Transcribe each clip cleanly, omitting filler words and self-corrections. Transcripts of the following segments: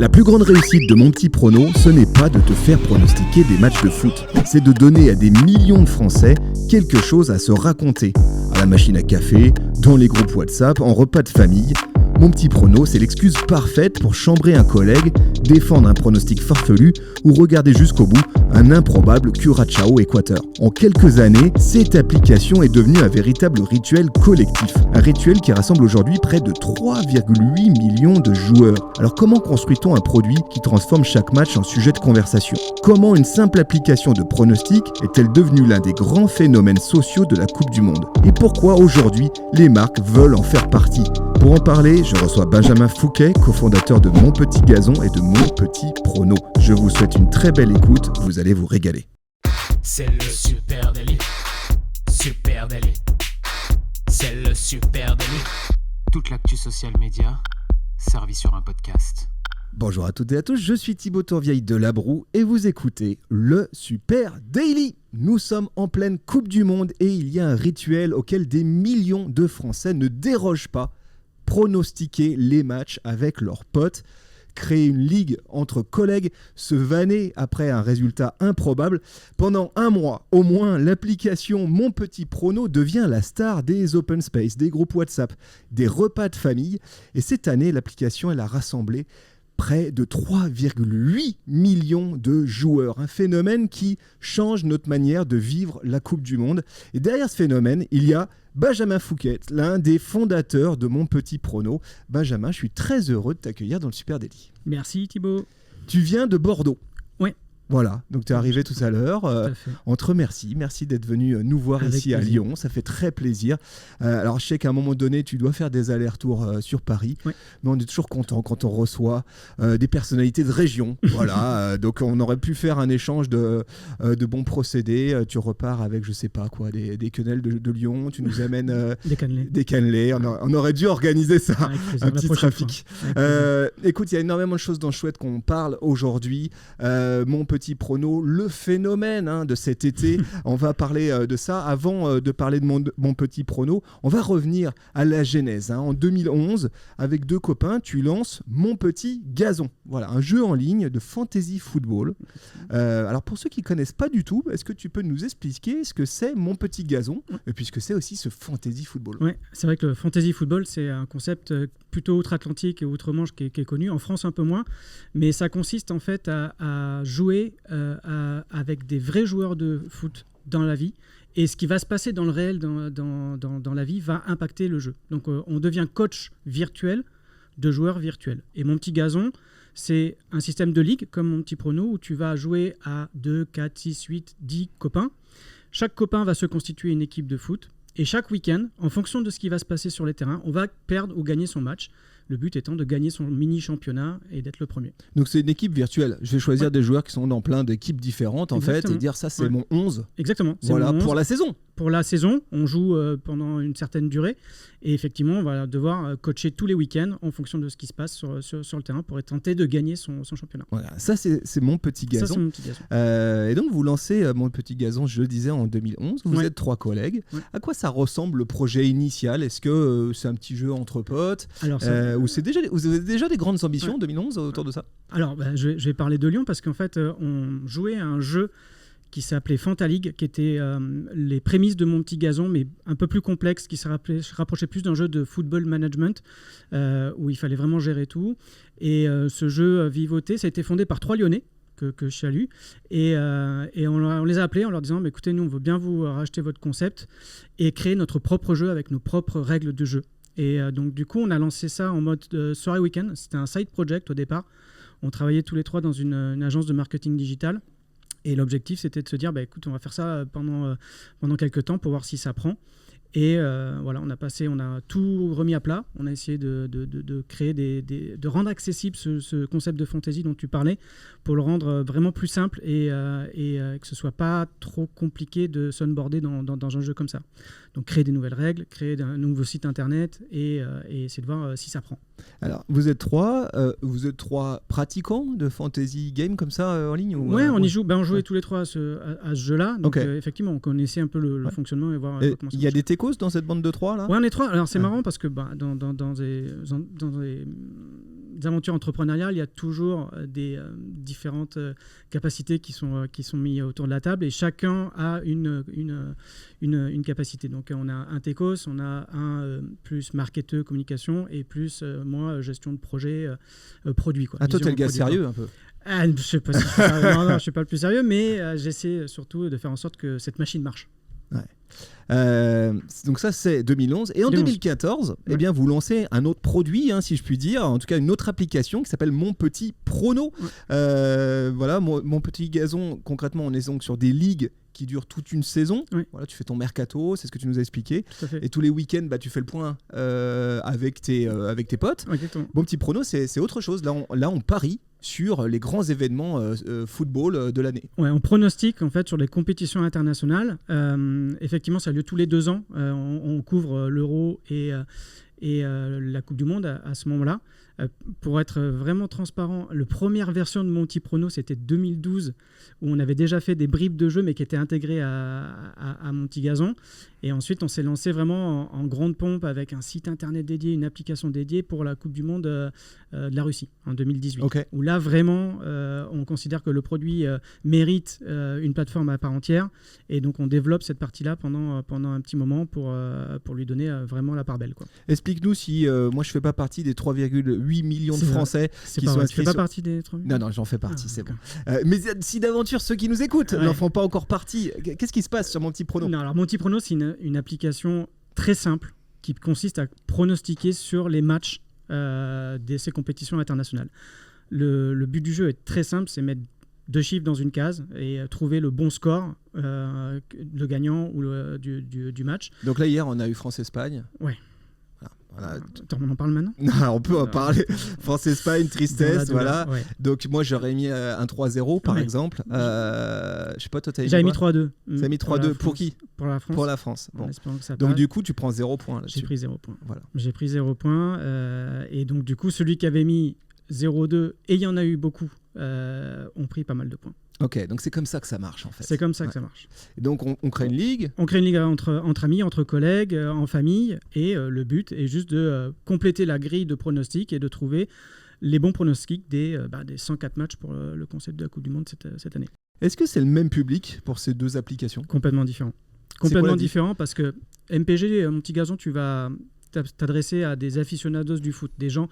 La plus grande réussite de Mon Petit Prono, ce n'est pas de te faire pronostiquer des matchs de foot. C'est de donner à des millions de Français quelque chose à se raconter. À la machine à café, dans les groupes WhatsApp, en repas de famille. Mon Petit Prono, c'est l'excuse parfaite pour chambrer un collègue, défendre un pronostic farfelu ou regarder jusqu'au bout un improbable Curaçao Équateur. En quelques années, cette application est devenue un véritable rituel collectif. Un rituel qui rassemble aujourd'hui près de 3,8 millions de joueurs. Alors comment construit-on un produit qui transforme chaque match en sujet de conversation ? Comment une simple application de pronostic est-elle devenue l'un des grands phénomènes sociaux de la Coupe du Monde ? Et pourquoi aujourd'hui les marques veulent en faire partie ? Pour en parler, je reçois Benjamin Fouquet, cofondateur de Mon Petit Gazon et de Mon Petit Prono. Je vous souhaite une très belle écoute, vous allez vous régaler. C'est le super délit. Super délit. C'est le super délit. Toute l'actu social média servie sur un podcast. Bonjour à toutes et à tous, je suis Thibaut Tourvieille de Labroue et vous écoutez le Super Daily. Nous sommes en pleine Coupe du Monde et il y a un rituel auquel des millions de Français ne dérogent pas. Pronostiquer les matchs avec leurs potes, créer une ligue entre collègues, se vanner après un résultat improbable. Pendant un mois, au moins, l'application Mon Petit Prono devient la star des open space, des groupes WhatsApp, des repas de famille. Et cette année, l'application, elle a rassemblé près de 3,8 millions de joueurs. Un phénomène qui change notre manière de vivre la Coupe du Monde. Et derrière ce phénomène, il y a Benjamin Fouquet, l'un des fondateurs de Mon Petit Prono. Benjamin, je suis très heureux de t'accueillir dans le Super Daily. Merci Thibaut. Tu viens de Bordeaux. Oui. Voilà, donc tu es arrivé tout à l'heure. On te remercie. Merci d'être venu nous voir avec ici plaisir. À Lyon. Ça fait très plaisir. Alors, je sais qu'à un moment donné, tu dois faire des allers-retours sur Paris. Oui. Mais on est toujours content quand on reçoit des personnalités de région. Voilà, donc on aurait pu faire un échange de bons procédés. Tu repars avec, je sais pas quoi, des quenelles de Lyon. Tu nous amènes des cannelés. On aurait dû organiser ça, un petit trafic. Écoute, il y a énormément de choses dans Chouette qu'on parle aujourd'hui. Mon Petit Prono, le phénomène de cet été. On va parler de ça. Avant de parler de mon Petit Prono, on va revenir à la genèse. En 2011, avec deux copains, tu lances Mon Petit Gazon. Voilà, un jeu en ligne de fantasy football. Alors pour ceux qui ne connaissent pas du tout, est-ce que tu peux nous expliquer ce que c'est Mon Petit Gazon et puis ce que c'est aussi ce fantasy football ? Oui, c'est vrai que le fantasy football, c'est un concept plutôt outre-Atlantique et outre-Manche qui est connu. En France, un peu moins. Mais ça consiste en fait à jouer avec des vrais joueurs de foot dans la vie, et ce qui va se passer dans le réel, dans la vie, va impacter le jeu. Donc on devient coach virtuel de joueurs virtuels. Et Mon Petit Gazon, c'est un système de ligue comme Mon Petit Prono où tu vas jouer à 2, 4, 6, 8, 10 copains. Chaque copain va se constituer une équipe de foot, et chaque week-end, en fonction de ce qui va se passer sur les terrains, on va perdre ou gagner son match. Le but étant de gagner son mini-championnat et d'être le premier. Donc c'est une équipe virtuelle. Je vais choisir des joueurs qui sont dans plein d'équipes différentes en fait, et dire ça c'est mon 11. Exactement. Voilà, mon 11. pour la saison. Pour la saison, on joue pendant une certaine durée, et effectivement on va devoir coacher tous les week-ends en fonction de ce qui se passe sur le terrain pour tenter de gagner son championnat. Voilà, ça c'est Mon Petit Gazon. Ça, c'est Mon Petit Gazon. Et donc vous lancez Mon Petit Gazon, je le disais, en 2011. Vous êtes 3 collègues. Ouais. À quoi ça ressemble le projet initial ? Est-ce que c'est un petit jeu entre potes ? Alors, ou vous avez déjà des grandes ambitions en 2011 autour de ça ? Alors je vais parler de Lyon parce qu'en fait on jouait à un jeu qui s'appelait Fantaleague, qui était les prémices de Mon Petit Gazon, mais un peu plus complexe, qui se rapprochait plus d'un jeu de football management, où il fallait vraiment gérer tout. Et ce jeu vivoté, ça a été fondé par 3 Lyonnais, que je salue, et on les a appelés en leur disant écoutez, nous on veut bien vous racheter votre concept et créer notre propre jeu avec nos propres règles de jeu. Et donc du coup on a lancé ça en mode soirée week-end. C'était un side project au départ. On travaillait tous les 3 dans une agence de marketing digital. Et l'objectif, c'était de se dire, écoute, on va faire ça pendant quelques temps pour voir si ça prend. Et voilà, on a tout remis à plat. On a essayé de créer de rendre accessible ce concept de fantasy dont tu parlais, pour le rendre vraiment plus simple et que ce soit pas trop compliqué de s'onboarder dans un jeu comme ça. Donc créer des nouvelles règles, créer un nouveau site internet et essayer de voir si ça prend. Alors, vous êtes trois pratiquants de fantasy game comme ça en ligne ou, ouais, on y joue. On jouait tous les 3 à ce jeu-là. Donc effectivement, on connaissait un peu le fonctionnement et voir comment ça marche. Il y a des techos dans cette bande de 3 là ? Ouais, on est 3. Alors c'est marrant parce que dans aventures entrepreneuriales, il y a toujours des différentes capacités qui sont mises autour de la table et chacun a une capacité. Donc on a un techos, on a un plus marketeur communication et plus moi gestion de projet produit. Quoi. Ah, toi, t'es le gars produit, sérieux un peu. Je ne sais pas si non, je ne suis pas le plus sérieux, mais j'essaie surtout de faire en sorte que cette machine marche. Ouais. Donc ça c'est 2011 et en 2014 eh bien, vous lancez un autre produit si je puis dire, en tout cas une autre application qui s'appelle Mon Petit Prono. Voilà, mon Petit Gazon, concrètement on est donc sur des ligues qui durent toute une saison. Voilà, tu fais ton mercato, c'est ce que tu nous as expliqué, et tous les week-ends tu fais le point avec tes potes. Mon Petit Prono c'est autre chose, là on parie sur les grands événements football de l'année. Ouais, on pronostique en fait sur les compétitions internationales. Effectivement, ça a lieu tous les 2 ans. On couvre l'Euro et la Coupe du Monde à ce moment-là. Pour être vraiment transparent, la première version de Mon Petit Prono, c'était 2012, où on avait déjà fait des bribes de jeu, mais qui étaient intégrées à Mon Petit Gazon. Et ensuite, on s'est lancé vraiment en grande pompe avec un site internet dédié, une application dédiée pour la Coupe du Monde de la Russie en 2018. Où là, vraiment, on considère que le produit mérite une plateforme à part entière. Et donc, on développe cette partie-là pendant un petit moment pour lui donner vraiment la part belle, quoi. Explique-nous si moi, je ne fais pas partie des 3,8 millions de Français qui sont inscrits. Tu ne fais pas partie des 3 millions ? Non, j'en fais partie, c'est bon. Mais si d'aventure, ceux qui nous écoutent n'en font pas encore partie, qu'est-ce qui se passe sur Mon Petit Prono ? Non, alors Mon Petit Prono, c'est une application très simple qui consiste à pronostiquer sur les matchs de ces compétitions internationales. Le but du jeu est très simple, c'est mettre 2 chiffres dans une case et trouver le bon score, le gagnant ou du match. Donc là, hier, on a eu France-Espagne. Ouais. Voilà. Attends, on en parle maintenant ? Non, on peut en parler. France-Espagne, tristesse, voilà. Ouais. Donc moi, j'aurais mis un 3-0, par exemple. Je sais pas, toi, t'as mis J'avais mis 3-2. T'as mis 3-2 pour qui ? Pour la France. Pour la France. Bon. Que ça donc passe. Du coup, tu prends 0 points là-dessus. J'ai pris 0 points. Voilà. J'ai pris 0 points. Et donc du coup, celui qui avait mis 0-2, et il y en a eu beaucoup, ont pris pas mal de points. Ok, donc c'est comme ça que ça marche en fait. C'est comme ça que ça marche. Et donc on crée une ligue. On crée une ligue entre amis, entre collègues, en famille, et le but est juste de compléter la grille de pronostics et de trouver les bons pronostics des 104 matchs pour le concept de la Coupe du Monde cette année. Est-ce que c'est le même public pour ces 2 applications ? Complètement différent. Complètement différent parce que MPG, Mon Petit Gazon, tu vas t'adresser à des aficionados du foot, des gens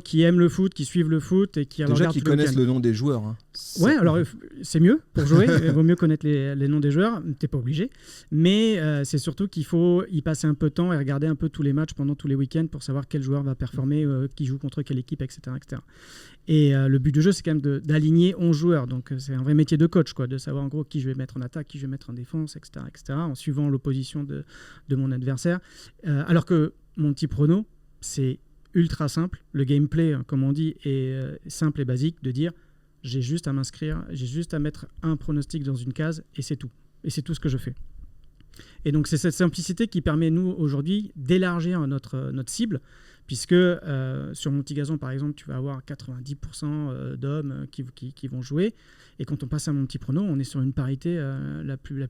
qui aiment le foot, qui suivent le foot et qui déjà qui connaissent le nom des joueurs. Ouais, alors c'est mieux pour jouer. Il vaut mieux connaître les noms des joueurs. T'es pas obligé, mais c'est surtout qu'il faut y passer un peu de temps et regarder un peu tous les matchs pendant tous les week-ends pour savoir quel joueur va performer, qui joue contre quelle équipe, etc., etc. Et le but du jeu, c'est quand même d'aligner 11 joueurs. Donc c'est un vrai métier de coach, quoi, de savoir en gros qui je vais mettre en attaque, qui je vais mettre en défense, etc., en suivant l'opposition de mon adversaire. Alors que Mon Petit Prono, c'est ultra simple. Le gameplay, comme on dit, est simple et basique, de dire j'ai juste à m'inscrire, j'ai juste à mettre un pronostic dans une case et c'est tout. Et c'est tout ce que je fais. Et donc c'est cette simplicité qui permet, nous, aujourd'hui, d'élargir notre cible, puisque sur Mon Petit Gazon, par exemple, tu vas avoir 90% d'hommes qui vont jouer. Et quand on passe à Mon Petit Prono, on est sur une parité la plus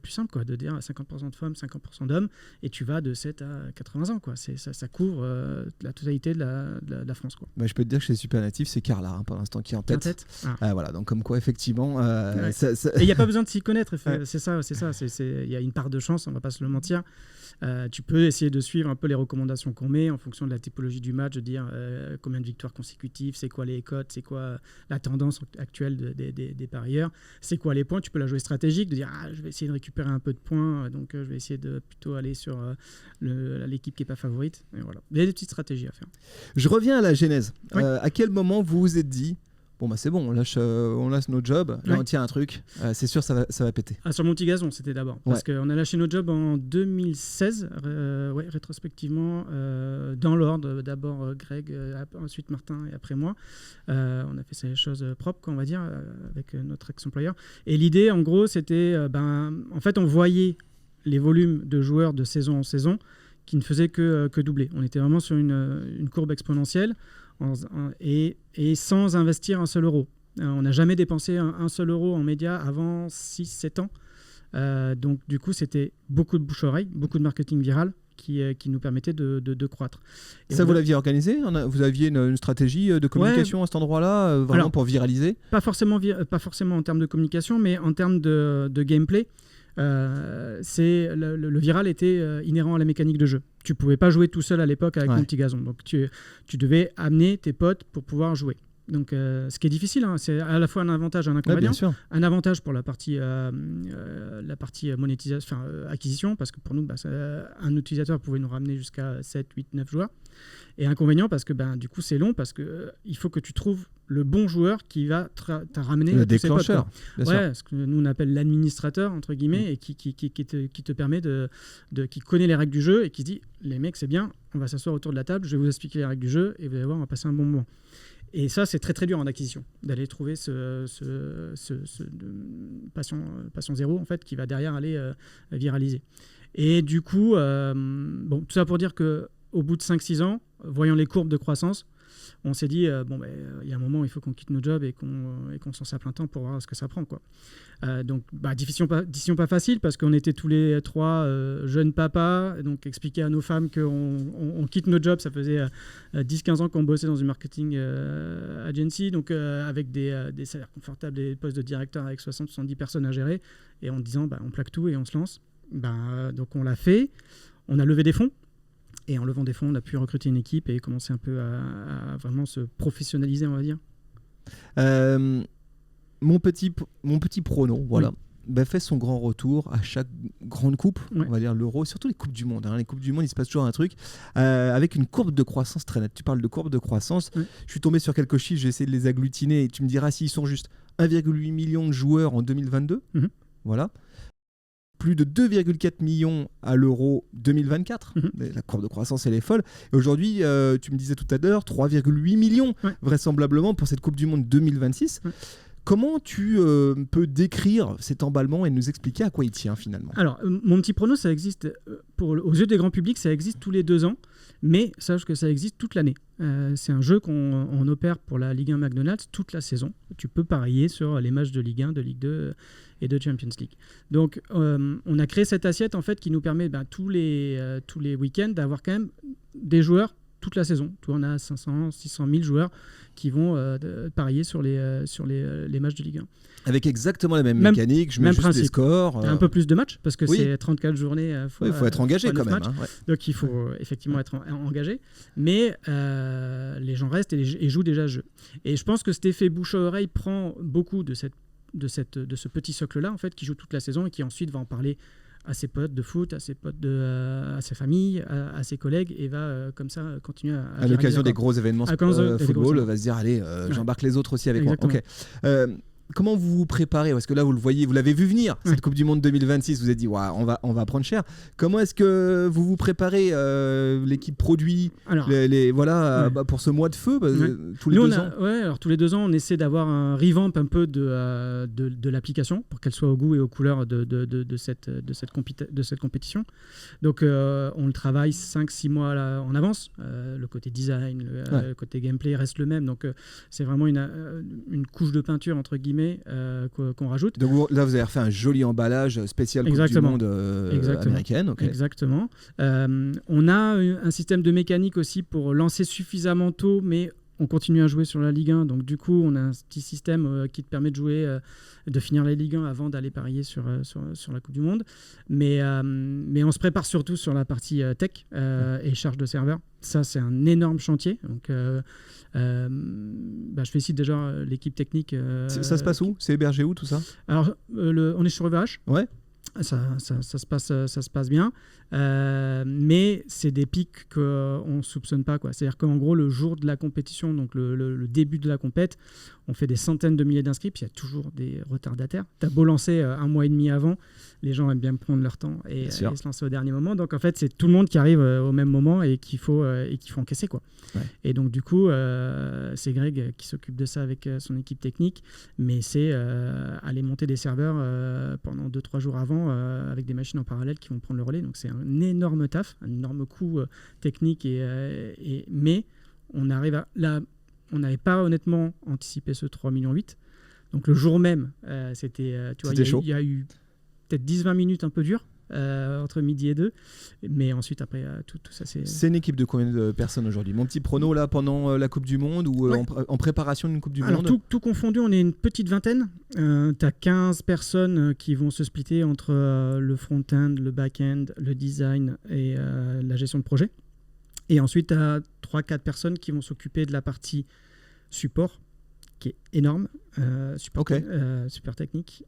simple, quoi, de dire 50% de femmes, 50% d'hommes, et tu vas de 7 à 80 ans. Quoi. Ça couvre la totalité de la France. Quoi. Bah, je peux te dire que chez Super Natif, c'est Carla, pour l'instant, qui est en tête. Voilà, donc comme quoi, effectivement... Ouais. Et il n'y a pas besoin de s'y connaître, c'est ça. Il y a une part de chance, on ne va pas se le mentir. Tu peux essayer de suivre un peu les recommandations qu'on met en fonction de la typologie du match, de dire combien de victoires consécutives, c'est quoi les cotes, c'est quoi la tendance actuelle des parieurs, c'est quoi les points. Tu peux la jouer stratégique, de dire je vais essayer de récupérer un peu de points, donc je vais essayer de plutôt aller sur l'équipe qui n'est pas favorite. Et voilà. Il y a des petites stratégies à faire. Je reviens à la genèse. À quel moment vous vous êtes dit bon c'est bon, on lâche nos jobs, là on tient un truc, c'est sûr ça va péter. Sur Mon Petit Gazon c'était d'abord, parce qu'on a lâché nos jobs en 2016, rétrospectivement, dans l'ordre, d'abord Greg, ensuite Martin et après moi. On a fait ces choses propres, on va dire, avec notre ex-employeur. Et l'idée en gros c'était, en fait on voyait les volumes de joueurs de saison en saison qui ne faisaient que doubler. On était vraiment sur une courbe exponentielle. Et sans investir un seul euro. On n'a jamais dépensé un seul euro en médias avant 6-7 ans. Donc du coup, c'était beaucoup de bouche-oreille, beaucoup de marketing viral qui nous permettait de croître. Et ça, vous l'aviez organisé ? Vous aviez une stratégie de communication à cet endroit-là, vraiment alors, pour viraliser ? Pas forcément en termes de communication, mais en termes de gameplay. Le viral était inhérent à la mécanique de jeu. Tu ne pouvais pas jouer tout seul à l'époque avec Monty Gazon. Donc tu devais amener tes potes pour pouvoir jouer. Donc, ce qui est difficile, hein, c'est à la fois un avantage et un inconvénient. Un avantage pour la partie monétisation, acquisition, parce que pour nous, un utilisateur pouvait nous ramener jusqu'à 7, 8, 9 joueurs. Et inconvénient, parce que du coup, c'est long, parce qu'il faut que tu trouves le bon joueur qui va te ramener le déclencheur. Ce que nous on appelle l'administrateur, entre guillemets, et qui te permet qui connaît les règles du jeu et qui dit, les mecs, c'est bien, on va s'asseoir autour de la table, je vais vous expliquer les règles du jeu, et vous allez voir, on va passer un bon moment. Et ça, c'est très très dur en acquisition, d'aller trouver ce patient zéro, en fait, qui va derrière aller viraliser. Et du coup, tout ça pour dire qu'au bout de 5-6 ans, voyant les courbes de croissance, on s'est dit, il y a un moment où il faut qu'on quitte nos jobs et qu'on s'en à plein temps pour voir ce que ça prend, quoi. Donc, décision pas facile, parce qu'on était tous les trois jeunes papas, donc expliquer à nos femmes qu'on quitte nos jobs, ça faisait 10-15 ans qu'on bossait dans une marketing agency, donc avec des salaires confortables, des postes de directeur avec 60-70 personnes à gérer, et en disant, on plaque tout et on se lance. Donc on l'a fait, on a levé des fonds. Et en levant des fonds, on a pu recruter une équipe et commencer un peu à vraiment se professionnaliser, on va dire. Mon petit prono, voilà, fait son grand retour à chaque grande coupe, on va dire l'Euro, surtout les coupes du monde. Les coupes du monde, il se passe toujours un truc avec une courbe de croissance très nette. Tu parles de courbe de croissance. Je suis tombé sur quelques chiffres, j'ai essayé de les agglutiner et tu me diras s'ils sont justes. 1,8 million de joueurs en 2022. Voilà. Plus de 2,4 millions à l'Euro 2024. La courbe de croissance, elle est folle. Et aujourd'hui, tu me disais tout à l'heure, 3,8 millions, vraisemblablement, pour cette Coupe du Monde 2026. Comment tu peux décrire cet emballement et nous expliquer à quoi il tient finalement ? Alors, mon petit prono, ça existe, aux yeux des grands publics, ça existe tous les 2 ans, mais sache que ça existe toute l'année. C'est un jeu qu'on opère pour la Ligue 1 McDonald's toute la saison. Tu peux parier sur les matchs de Ligue 1, de Ligue 2 et de Champions League. Donc, on a créé cette assiette en fait, qui nous permet tous les week-ends d'avoir quand même des joueurs toute la saison. On a 500, 600 000 joueurs qui vont parier sur les matchs de Ligue 1. Avec exactement la même mécanique, je mets juste les scores. Un peu plus de matchs, parce que c'est 34 journées. Il faut être engagé quand même. Donc il faut effectivement être engagé. Mais les gens restent et jouent déjà le jeu. Et je pense que cet effet bouche à oreille prend beaucoup de ce petit socle-là, en fait, qui joue toute la saison et qui ensuite va en parler à ses potes de foot, à ses potes à sa famille, à ses collègues, et va comme ça continuer à l'occasion des gros événements football, va se dire allez, j'embarque les autres aussi avec moi. Comment vous vous préparez ? Parce que là, vous le voyez, vous l'avez vu venir, cette Coupe du Monde 2026, vous avez dit, on va prendre cher. Comment est-ce que vous vous préparez, l'équipe produit, pour ce mois de feu, tous les 2 ans ? Alors tous les 2 ans, on essaie d'avoir un revamp un peu de l'application pour qu'elle soit au goût et aux couleurs de cette compétition. Donc on le travaille 5-6 mois en avance. Le côté design, le côté gameplay reste le même. Donc c'est vraiment une couche de peinture, entre guillemets, qu'on rajoute. Donc là, vous avez refait un joli emballage spécial Coupe du Monde américaine. Exactement. On a un système de mécanique aussi pour lancer suffisamment tôt, mais on continue à jouer sur la Ligue 1. Donc du coup, on a un petit système qui te permet de jouer, de finir la Ligue 1 avant d'aller parier sur la Coupe du Monde. Mais on se prépare surtout sur la partie tech et charge de serveur. Ça, c'est un énorme chantier. Donc je félicite déjà l'équipe technique. Ça se passe où ? C'est hébergé où tout ça ? Alors, on est sur EVH. Ouais. Ça se passe bien, mais c'est des pics qu'on ne soupçonne pas, quoi. C'est-à-dire qu'en gros, le jour de la compétition, donc le début de la compète, on fait des centaines de milliers d'inscrits, puis il y a toujours des retardataires. Tu as beau lancer 1 mois et demi avant, les gens aiment bien prendre leur temps et se lancer au dernier moment. Donc en fait, c'est tout le monde qui arrive au même moment et qu'il faut encaisser, quoi. Ouais. Et donc du coup, c'est Greg qui s'occupe de ça avec son équipe technique, mais c'est aller monter des serveurs pendant 2-3 jours avant avec des machines en parallèle qui vont prendre le relais. Donc c'est un énorme taf, un énorme coût technique, mais on arrive à... Là, on n'avait pas honnêtement anticipé ce 3,8 millions. Donc le jour même, c'était chaud. Il y a eu peut-être 10-20 minutes un peu dures. entre midi et 2. Mais ensuite, après, tout ça, c'est... C'est une équipe de combien de personnes aujourd'hui? Mon petit prono, là, pendant la Coupe du Monde ou en préparation d'une Coupe du Monde? Tout confondu, on est une petite vingtaine. Tu as 15 personnes qui vont se splitter entre le front-end, le back-end, le design et la gestion de projet. Et ensuite, tu as 3-4 personnes qui vont s'occuper de la partie support, qui est énorme, super technique,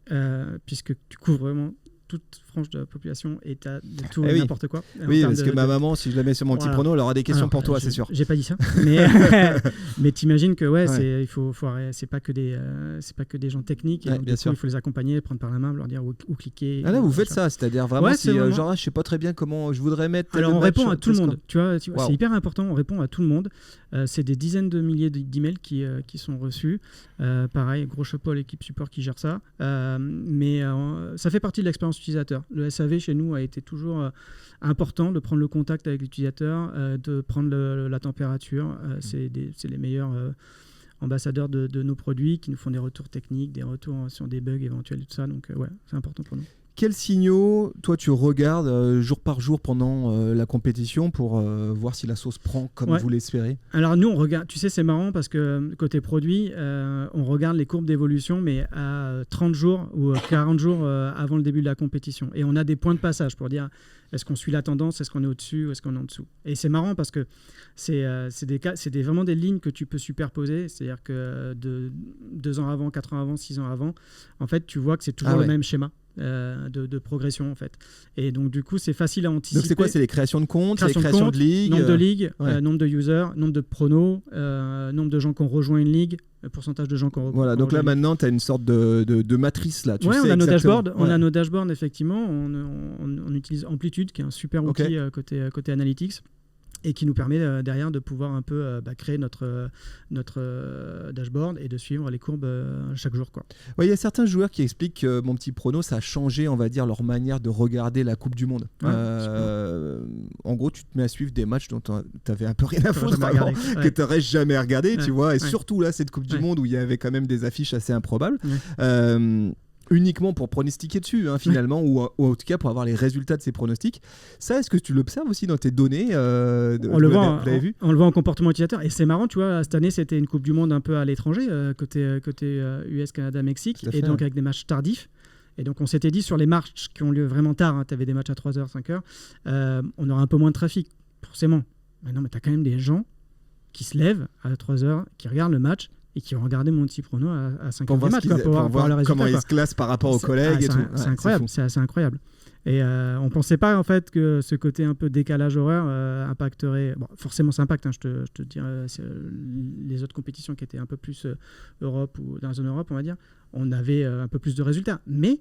puisque tu couvres vraiment toute frange de la population et tu as de tout n'importe quoi. Oui, parce que ma maman, si je la mets sur mon petit prono, elle aura des questions pour toi, c'est sûr. J'ai pas dit ça, mais t'imagines que il faut c'est pas que des gens techniques, et donc, du coup, il faut les accompagner, prendre par la main, leur dire où cliquer. Ah là, vous faites ça, c'est-à-dire vraiment genre je sais pas très bien comment je voudrais mettre. Alors on répond à tout le monde, tu vois, c'est hyper important, on répond à tout le monde. C'est des dizaines de milliers d'emails qui sont reçus. Pareil, gros chapeau à l'équipe support qui gère ça. Mais ça fait partie de l'expérience utilisateur. Le SAV chez nous a été toujours important de prendre le contact avec l'utilisateur, de prendre la température. C'est les meilleurs ambassadeurs de nos produits qui nous font des retours techniques, des retours sur des bugs éventuels et tout ça. Donc c'est important pour nous. Quels signaux, toi, tu regardes jour par jour pendant la compétition pour voir si la sauce prend comme vous l'espérez? Alors nous, on regarde, tu sais, c'est marrant parce que côté produit, on regarde les courbes d'évolution, mais à 30 jours ou 40 jours avant le début de la compétition. Et on a des points de passage pour dire est-ce qu'on suit la tendance, est-ce qu'on est au-dessus ou est-ce qu'on est en dessous. Et c'est marrant parce que c'est vraiment des lignes que tu peux superposer. C'est-à-dire que 2 ans avant, 4 ans avant, 6 ans avant, en fait, tu vois que c'est toujours le même schéma. De progression en fait, et donc du coup c'est facile à anticiper. Donc c'est quoi? C'est les créations de comptes, les créations de ligues, nombre de ligues, nombre de users, nombre de pronos, nombre de gens qui ont rejoint une ligue, pourcentage de gens qui ont voilà, donc là maintenant tu as une sorte de matrice là, on a nos dashboards, on a nos dashboards effectivement, on utilise Amplitude qui est un super outil côté analytics et qui nous permet derrière de pouvoir un peu créer notre dashboard et de suivre les courbes chaque jour. Il y a certains joueurs qui expliquent que mon petit prono, ça a changé, on va dire, leur manière de regarder la Coupe du Monde. En gros, tu te mets à suivre des matchs dont tu avais un peu rien à foutre que tu n'aurais jamais regardé, tu vois, et surtout là, cette Coupe du Monde où il y avait quand même des affiches assez improbables. Uniquement pour pronostiquer dessus, finalement, ou en tout cas pour avoir les résultats de ces pronostics. Ça, est-ce que tu l'observes aussi dans tes données on le voit en comportement utilisateur. Et c'est marrant, tu vois, cette année, c'était une Coupe du Monde un peu à l'étranger, côté US, Canada, Mexique, et donc avec des matchs tardifs. Et donc, on s'était dit, sur les matchs qui ont lieu vraiment tard, tu avais des matchs à 3h, 5h, on aura un peu moins de trafic, forcément. Mais non, mais tu as quand même des gens qui se lèvent à 3h, qui regardent le match, et qui ont regardé mon petit prono à 5 heures du match pour voir le résultat. Comment ils se classent par rapport aux collègues. C'est incroyable, c'est assez incroyable. Et on ne pensait pas en fait que ce côté un peu décalage horaire impacterait. Bon, forcément, ça impacte. Je te dis, les autres compétitions qui étaient un peu plus Europe ou dans la zone Europe, on va dire, on avait un peu plus de résultats. Mais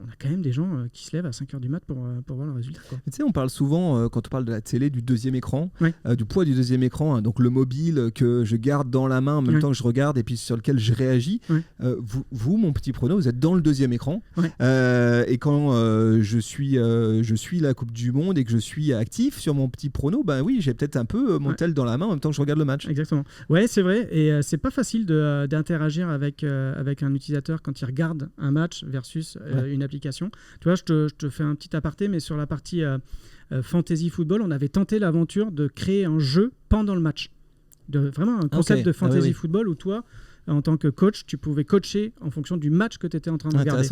on a quand même des gens qui se lèvent à 5h du mat pour voir le résultat. Tu sais, on parle souvent, quand on parle de la télé, du deuxième écran, du poids du deuxième écran, donc le mobile que je garde dans la main en même temps que je regarde et puis sur lequel je réagis. Vous, mon petit prono, vous êtes dans le deuxième écran. Et quand je suis la Coupe du Monde et que je suis actif sur mon petit prono, oui, j'ai peut-être un peu mon tel dans la main en même temps que je regarde le match. Exactement. Ouais, c'est vrai. Et c'est pas facile d'interagir avec un utilisateur quand il regarde un match versus une application. Tu vois, je te fais un petit aparté, mais sur la partie fantasy football, on avait tenté l'aventure de créer un jeu pendant le match. Vraiment un concept de fantasy football où toi, en tant que coach, tu pouvais coacher en fonction du match que tu étais en train de regarder.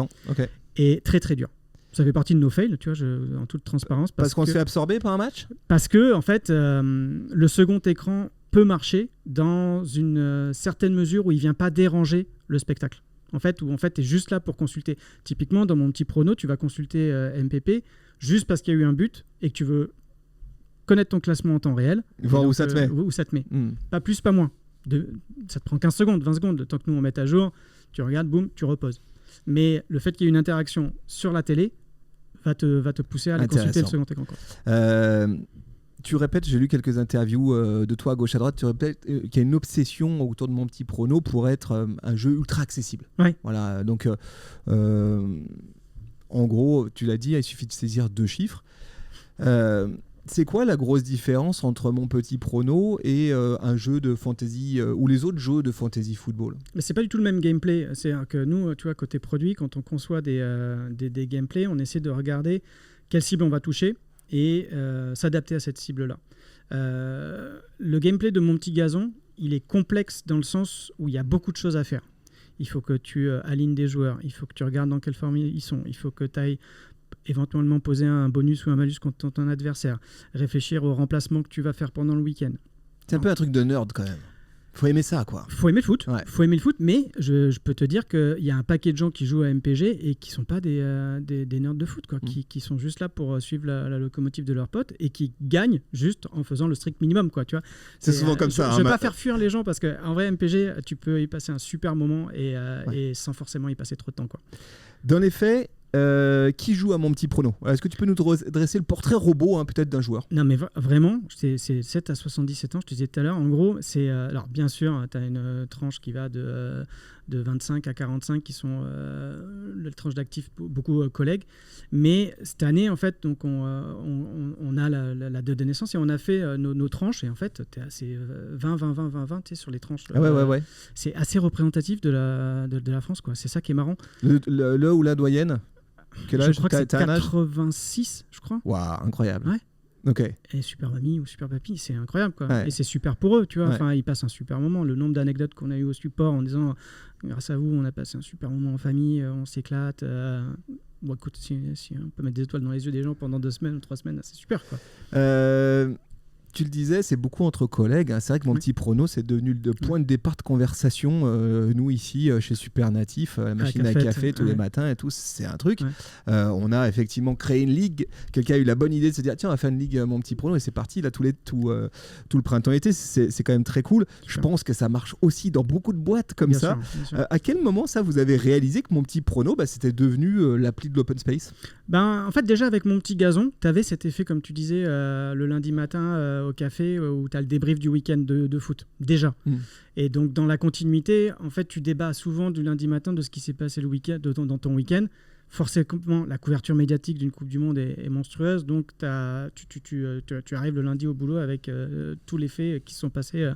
Et très très dur. Ça fait partie de nos fails, tu vois, en toute transparence. Parce qu'on se fait absorber par un match ? Parce que, en fait, le second écran peut marcher dans une certaine mesure où il ne vient pas déranger le spectacle. En fait, tu es juste là pour consulter. Typiquement, dans mon petit prono, tu vas consulter MPP juste parce qu'il y a eu un but et que tu veux connaître ton classement en temps réel. Voir où ça te met. Où ça te met. Pas plus, pas moins. Ça te prend 15 secondes, 20 secondes. Le temps que nous, on mette à jour, tu regardes, boum, tu reposes. Mais le fait qu'il y ait une interaction sur la télé va te pousser à aller consulter le second écran. Tu répètes, j'ai lu quelques interviews de toi à gauche à droite, tu répètes qu'il y a une obsession autour de mon petit prono pour être un jeu ultra accessible. Voilà, donc en gros, tu l'as dit, il suffit de saisir 2 chiffres. C'est quoi la grosse différence entre mon petit prono et un jeu de fantasy ou les autres jeux de fantasy football ? Mais c'est pas du tout le même gameplay. C'est que nous, tu vois, côté produit, quand on conçoit des gameplays, on essaie de regarder quelle cible on va toucher et s'adapter à cette cible-là. Le gameplay de Mon Petit Gazon, il est complexe dans le sens où il y a beaucoup de choses à faire. Il faut que tu alignes des joueurs, il faut que tu regardes dans quelle forme ils sont, il faut que tu ailles éventuellement poser un bonus ou un malus contre ton adversaire, réfléchir au remplacement que tu vas faire pendant le week-end. C'est un peu un truc de nerd quand même. Faut aimer ça, quoi. Faut aimer le foot, ouais. Faut aimer le foot, mais je peux te dire qu'il y a un paquet de gens qui jouent à MPG et qui sont pas des nerds de foot, quoi, qui sont juste là pour suivre la locomotive de leurs potes et qui gagnent juste en faisant le strict minimum, quoi, tu vois. C'est souvent comme ça. Je vais pas faire fuir les gens parce qu'en vrai, MPG, tu peux y passer un super moment et sans forcément y passer trop de temps, quoi. Dans les faits, qui joue à Mon Petit Prono? Est-ce que tu peux nous dresser le portrait robot peut-être d'un joueur? Non mais vraiment, c'est 7 à 77 ans, je te disais tout à l'heure. En gros, c'est alors bien sûr, tu as une tranche qui va de 25 à 45 qui sont la tranche d'actifs, beaucoup collègues. Mais cette année, en fait, donc on a la date de naissance et on a fait nos tranches. Et en fait, tu es assez 20, 20, 20, 20, 20 tu sais, sur les tranches. Ouais. C'est assez représentatif de la France, quoi. C'est ça qui est marrant. Le ou la doyenne? Quel âge? Je crois que c'est 86, je crois. Waouh, incroyable. Ouais. Ok. Et super mamie ou super papy, c'est incroyable, quoi. Ouais. Et c'est super pour eux, tu vois. Ouais. Enfin, ils passent un super moment. Le nombre d'anecdotes qu'on a eu au support en disant grâce à vous, on a passé un super moment en famille, on s'éclate. Bon, écoute, si on peut mettre des étoiles dans les yeux des gens pendant 2 semaines ou 3 semaines, c'est super, quoi. Tu le disais, c'est beaucoup entre collègues. C'est vrai que Mon Petit Prono, c'est devenu le point de départ de conversation. Nous, ici, chez Super Natif, la machine à café tous les matins et tout, c'est un truc. On a effectivement créé une ligue. Quelqu'un a eu la bonne idée de se dire tiens, on va faire une ligue Mon Petit Prono, et c'est parti. Là, tout le printemps-été, c'est quand même très cool. Je pense que ça marche aussi dans beaucoup de boîtes comme ça. Bien sûr. À quel moment, ça, vous avez réalisé que Mon Petit Prono, c'était devenu l'appli de l'open space? En fait, déjà, avec Mon Petit Gazon, tu avais cet effet, comme tu disais, le lundi matin au café où tu as le débrief du week-end de foot, déjà. Et donc, dans la continuité, en fait, tu débats souvent du lundi matin de ce qui s'est passé le week-end, dans ton week-end. Forcément, la couverture médiatique d'une Coupe du Monde est monstrueuse, donc tu arrives le lundi au boulot avec tous les faits qui se sont passés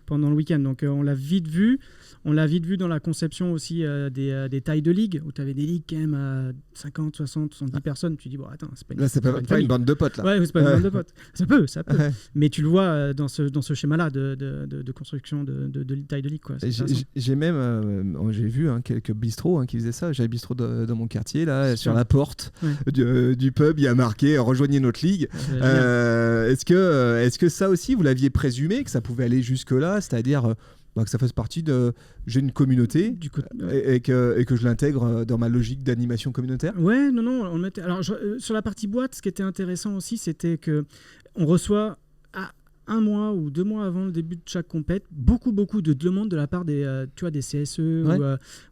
pendant le week-end. Donc, on l'a vite vu. On l'a vite vu dans la conception aussi des tailles de ligue, où tu avais des ligues quand même à 50, 60, 70 personnes. Tu dis, bon, attends, c'est pas une bande de potes, là. Ouais, c'est pas une bande de potes. Ça peut. Ouais. Mais tu le vois dans ce schéma-là de construction de taille de ligue, quoi. J'ai même j'ai vu quelques bistrots qui faisaient ça. J'avais bistrot dans mon quartier, là, sur la porte du pub, il y a marqué rejoignez notre ligue. Est-ce que ça aussi, vous l'aviez présumé, que ça pouvait aller jusque-là, c'est-à-dire que ça fasse partie de j'ai une communauté et que je l'intègre dans ma logique d'animation communautaire? Ouais, non, on le mettait. Alors sur la partie boîte, ce qui était intéressant aussi, c'était que on reçoit 1 mois ou 2 mois avant le début de chaque compète, beaucoup de demandes de la part des CSE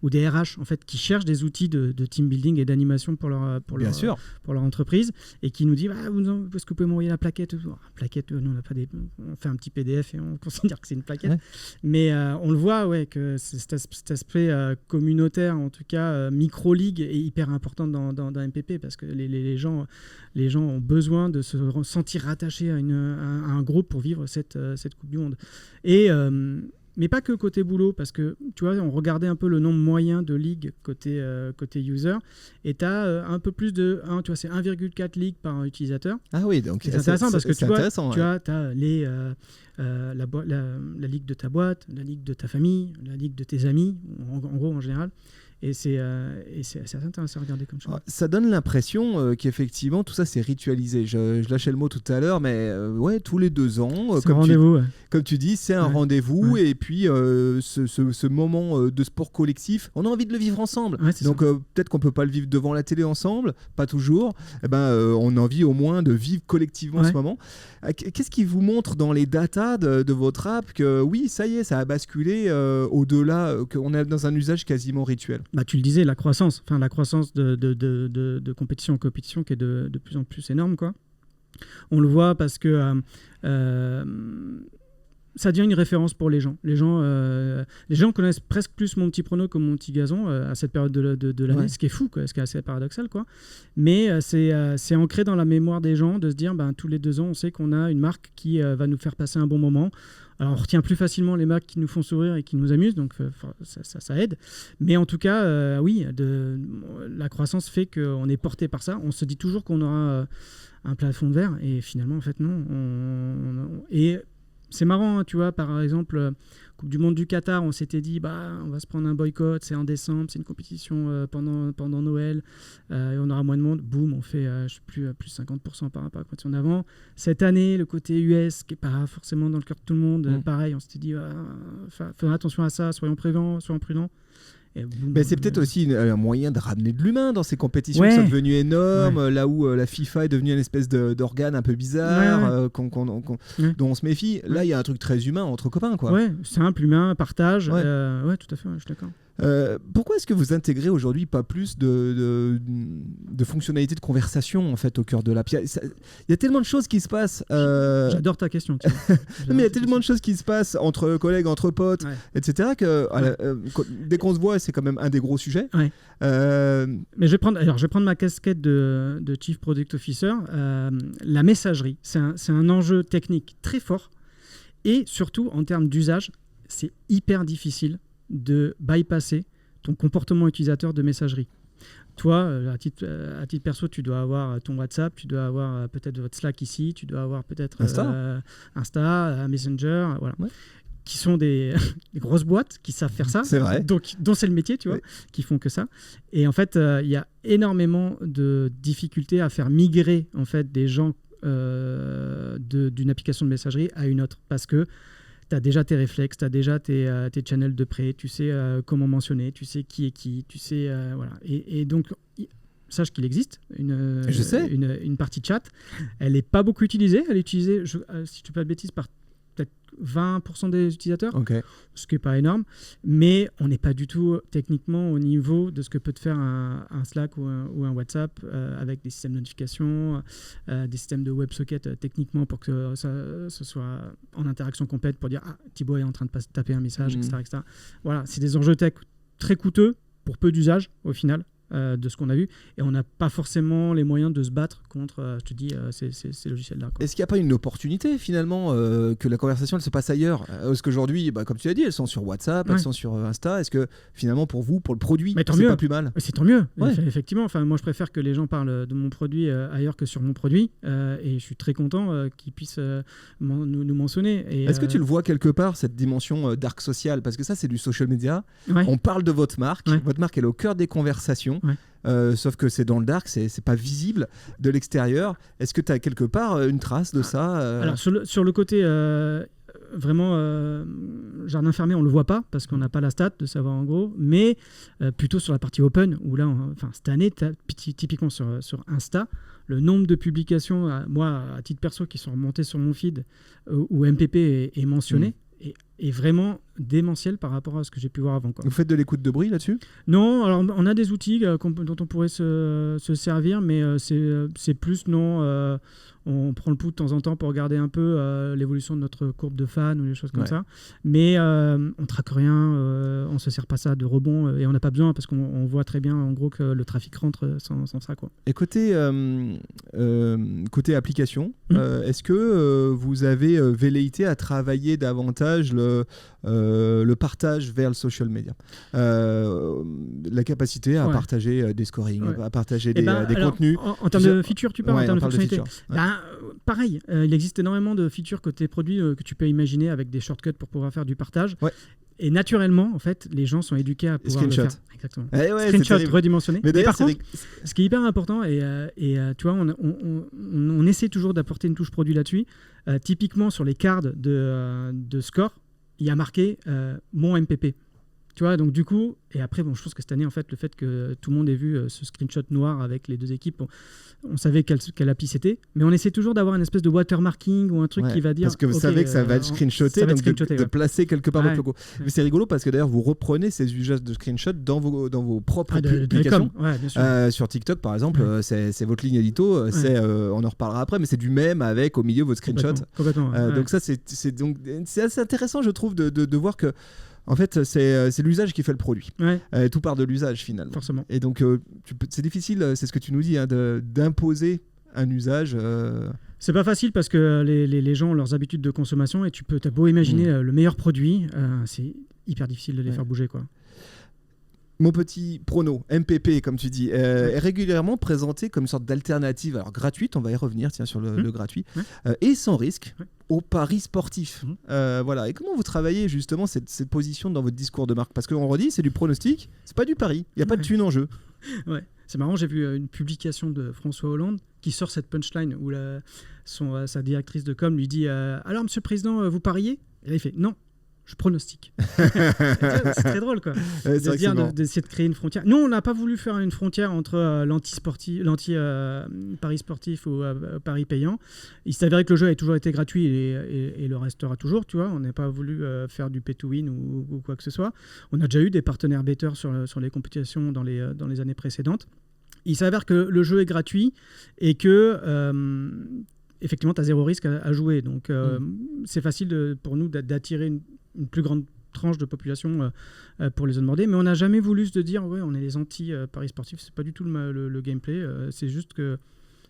ou des RH, en fait, qui cherchent des outils de team building et d'animation pour leur entreprise, et qui nous disent est-ce que vous pouvez m'envoyer la plaquette? Plaquette, nous on n'a pas on fait un petit PDF et on considère que c'est une plaquette. Mais on le voit, que cet aspect communautaire, en tout cas micro-ligue, est hyper important dans MPP, parce que les gens ont besoin de se sentir rattachés à un groupe pour vivre cette Coupe du Monde. Mais pas que côté boulot, parce que tu vois, on regardait un peu le nombre moyen de ligues côté user, et tu as un peu plus de c'est 1,4 ligues par utilisateur. Ah oui, donc c'est intéressant, parce que tu vois, tu as la ligue de ta boîte, la ligue de ta famille, la ligue de tes amis, en gros, en général. Et c'est assez intéressant à regarder comme ça. Ça donne l'impression qu'effectivement, tout ça, c'est ritualisé. Je lâchais le mot tout à l'heure, mais tous les 2 ans, comme tu dis, c'est un rendez-vous. Et puis, ce moment de sport collectif, on a envie de le vivre ensemble. Donc, peut-être qu'on ne peut pas le vivre devant la télé ensemble, pas toujours. On a envie au moins de vivre collectivement ce moment. Qu'est-ce qui vous montre dans les datas de votre app que oui, ça y est, ça a basculé au-delà, qu'on est dans un usage quasiment rituel? Tu le disais, la croissance de compétition en compétition qui est de plus en plus énorme, quoi. On le voit parce que ça devient une référence pour les gens. Les gens connaissent presque plus Mon Petit Prono que Mon Petit Gazon à cette période de l'année, ce qui est fou, quoi, ce qui est assez paradoxal, quoi. Mais c'est ancré dans la mémoire des gens de se dire, tous les 2 ans, on sait qu'on a une marque qui va nous faire passer un bon moment. Alors, on retient plus facilement les marques qui nous font sourire et qui nous amusent, donc ça aide. Mais en tout cas, oui, la croissance fait qu'on est porté par ça. On se dit toujours qu'on aura un plafond de verre, et finalement, en fait, non. Et c'est marrant, hein, tu vois, par exemple, Coupe du Monde du Qatar, on s'était dit, on va se prendre un boycott, c'est en décembre, c'est une compétition pendant Noël, et on aura moins de monde. Boum, on fait, je sais plus 50% par rapport à la compétition d'avant. Cette année, le côté US, qui n'est pas forcément dans le cœur de tout le monde, pareil, on s'était dit, faisons attention à ça, soyons prudents. Mais c'est peut-être aussi un moyen de ramener de l'humain dans ces compétitions qui sont devenues énormes, là où la FIFA est devenue une espèce d'organe un peu bizarre dont on se méfie. Là, il y a un truc très humain entre copains, quoi. Ouais, simple, humain, partage. Ouais, tout à fait, je suis d'accord. Pourquoi est-ce que vous intégrez aujourd'hui pas plus de fonctionnalités de conversation en fait au cœur de l'app? Il y a tellement de choses qui se passent. J'adore ta question. Mais il y a tellement de choses qui se passent entre collègues, entre potes, etc. que dès qu'on se voit, c'est quand même un des gros sujets. Ouais. Mais je vais prendre ma casquette de Chief Product Officer. La messagerie, c'est un enjeu technique très fort, et surtout en termes d'usage, c'est hyper difficile de bypasser ton comportement utilisateur de messagerie. Toi, à titre perso, tu dois avoir ton WhatsApp, tu dois avoir peut-être votre Slack ici, tu dois avoir peut-être Insta, Messenger, voilà. Ouais. Qui sont des grosses boîtes qui savent faire ça. C'est vrai. Donc, dont c'est le métier, tu vois, qui font que ça. Et en fait, il y a énormément de difficultés à faire migrer en fait, des gens d'une application de messagerie à une autre, parce que tu as déjà tes réflexes, tu as déjà tes channels de près, tu sais comment mentionner, tu sais qui est qui, tu sais... voilà. Et donc, sache qu'il existe une partie chat. Elle n'est pas beaucoup utilisée. Elle est utilisée, si je ne dis pas de bêtises, par peut-être 20% des utilisateurs, ce qui n'est pas énorme. Mais on n'est pas du tout techniquement au niveau de ce que peut te faire un Slack ou un WhatsApp avec des systèmes de notification, des systèmes de WebSocket techniquement pour que ce soit en interaction complète pour dire « Thibaut est en train de taper un message, etc. Voilà, c'est des enjeux tech très coûteux pour peu d'usage au final. De ce qu'on a vu, et on n'a pas forcément les moyens de se battre contre, je te dis, ces logiciels-là. Est-ce qu'il n'y a pas une opportunité finalement que la conversation elle se passe ailleurs? Parce qu'aujourd'hui, comme tu l'as dit, elles sont sur WhatsApp, elles sont sur Insta. Est-ce que finalement pour vous, pour le produit, c'est pas plus mal? C'est tant mieux, effectivement. Enfin, moi je préfère que les gens parlent de mon produit ailleurs que sur mon produit, et je suis très content qu'ils puissent nous mentionner. Est-ce que tu le vois quelque part, cette dimension dark social? Parce que ça c'est du social media, on parle de votre marque, votre marque elle est au cœur des conversations. Sauf que c'est dans le dark, c'est pas visible de l'extérieur. Est-ce que tu as quelque part une trace de ça Alors sur le côté vraiment jardin fermé, on le voit pas parce qu'on n'a pas la stat de savoir en gros, mais plutôt sur la partie open où là, cette année, typiquement sur Insta, le nombre de publications, moi à titre perso, qui sont remontées sur mon feed où MPP est mentionné. Est vraiment démentiel par rapport à ce que j'ai pu voir avant, quoi. Vous faites de l'écoute de bruit là-dessus? Non, alors on a des outils dont on pourrait se servir, mais c'est plus on prend le pouls de temps en temps pour regarder un peu l'évolution de notre courbe de fans ou des choses comme ça. Mais on traque rien, on se sert pas ça de rebond et on n'a pas besoin parce qu'on voit très bien en gros que le trafic rentre sans ça, quoi. Et côté application, est-ce que vous avez velléité à travailler davantage le partage vers le social media, la capacité à partager des scorings, à partager des contenus. En termes de features, tu parles, en termes de fonctionnalités. Pareil, il existe énormément de features côté produit que tu peux imaginer avec des shortcuts pour pouvoir faire du partage. Et naturellement, en fait, les gens sont éduqués à pouvoir le faire. Exactement. Screenshot redimensionné. Mais par contre, ce qui est hyper important, et tu vois, on essaie toujours d'apporter une touche produit là-dessus. Typiquement, sur les cards de score, il y a marqué mon MPP. Tu vois, donc du coup, et après, bon, je pense que cette année, en fait, le fait que tout le monde ait vu ce screenshot noir avec les deux équipes, on savait quelle appli c'était, mais on essaie toujours d'avoir une espèce de watermarking ou un truc qui va dire. Parce que vous savez que ça va être screenshoté, donc de placer quelque part votre logo. Mais c'est rigolo parce que d'ailleurs, vous reprenez ces usages de screenshot dans vos propres publications. Bien sûr. Sur TikTok, par exemple, c'est votre ligne édito, on en reparlera après, mais c'est du même avec au milieu votre screenshot. Complètement. Donc ça, c'est assez intéressant, je trouve, de voir que. En fait, c'est l'usage qui fait le produit. Tout part de l'usage, finalement. Forcément. Et donc, c'est difficile, c'est ce que tu nous dis, hein, d'imposer un usage. C'est pas facile parce que les gens ont leurs habitudes de consommation et t'as beau imaginer le meilleur produit, c'est hyper difficile de les faire bouger, quoi. Mon petit prono, MPP, comme tu dis, est régulièrement présenté comme une sorte d'alternative, alors gratuite, on va y revenir, tiens, sur le gratuit, et sans risque, au pari sportif. Voilà. Et comment vous travaillez justement cette position dans votre discours de marque? Parce qu'on redit, c'est du pronostic, c'est pas du pari, il n'y a pas de thune en jeu. Ouais. C'est marrant, j'ai vu une publication de François Hollande qui sort cette punchline où sa directrice de com lui dit alors, monsieur le président, vous pariez? Et là, il fait non. Je pronostique. C'est très drôle, quoi. D'essayer de créer une frontière. Nous, on n'a pas voulu faire une frontière entre l'anti-pari sportif ou pari payant. Il s'avérait que le jeu a toujours été gratuit et le restera toujours, tu vois. On n'a pas voulu faire du pay-to-win ou quoi que ce soit. On a déjà eu des partenaires betteurs sur les compétitions dans les années précédentes. Il s'avère que le jeu est gratuit et que... effectivement, tu as zéro risque à jouer. Donc, c'est facile pour nous d'attirer une plus grande tranche de population pour les onboarder. Mais on n'a jamais voulu se dire, on est les anti-paris sportifs. C'est pas du tout le gameplay. C'est juste que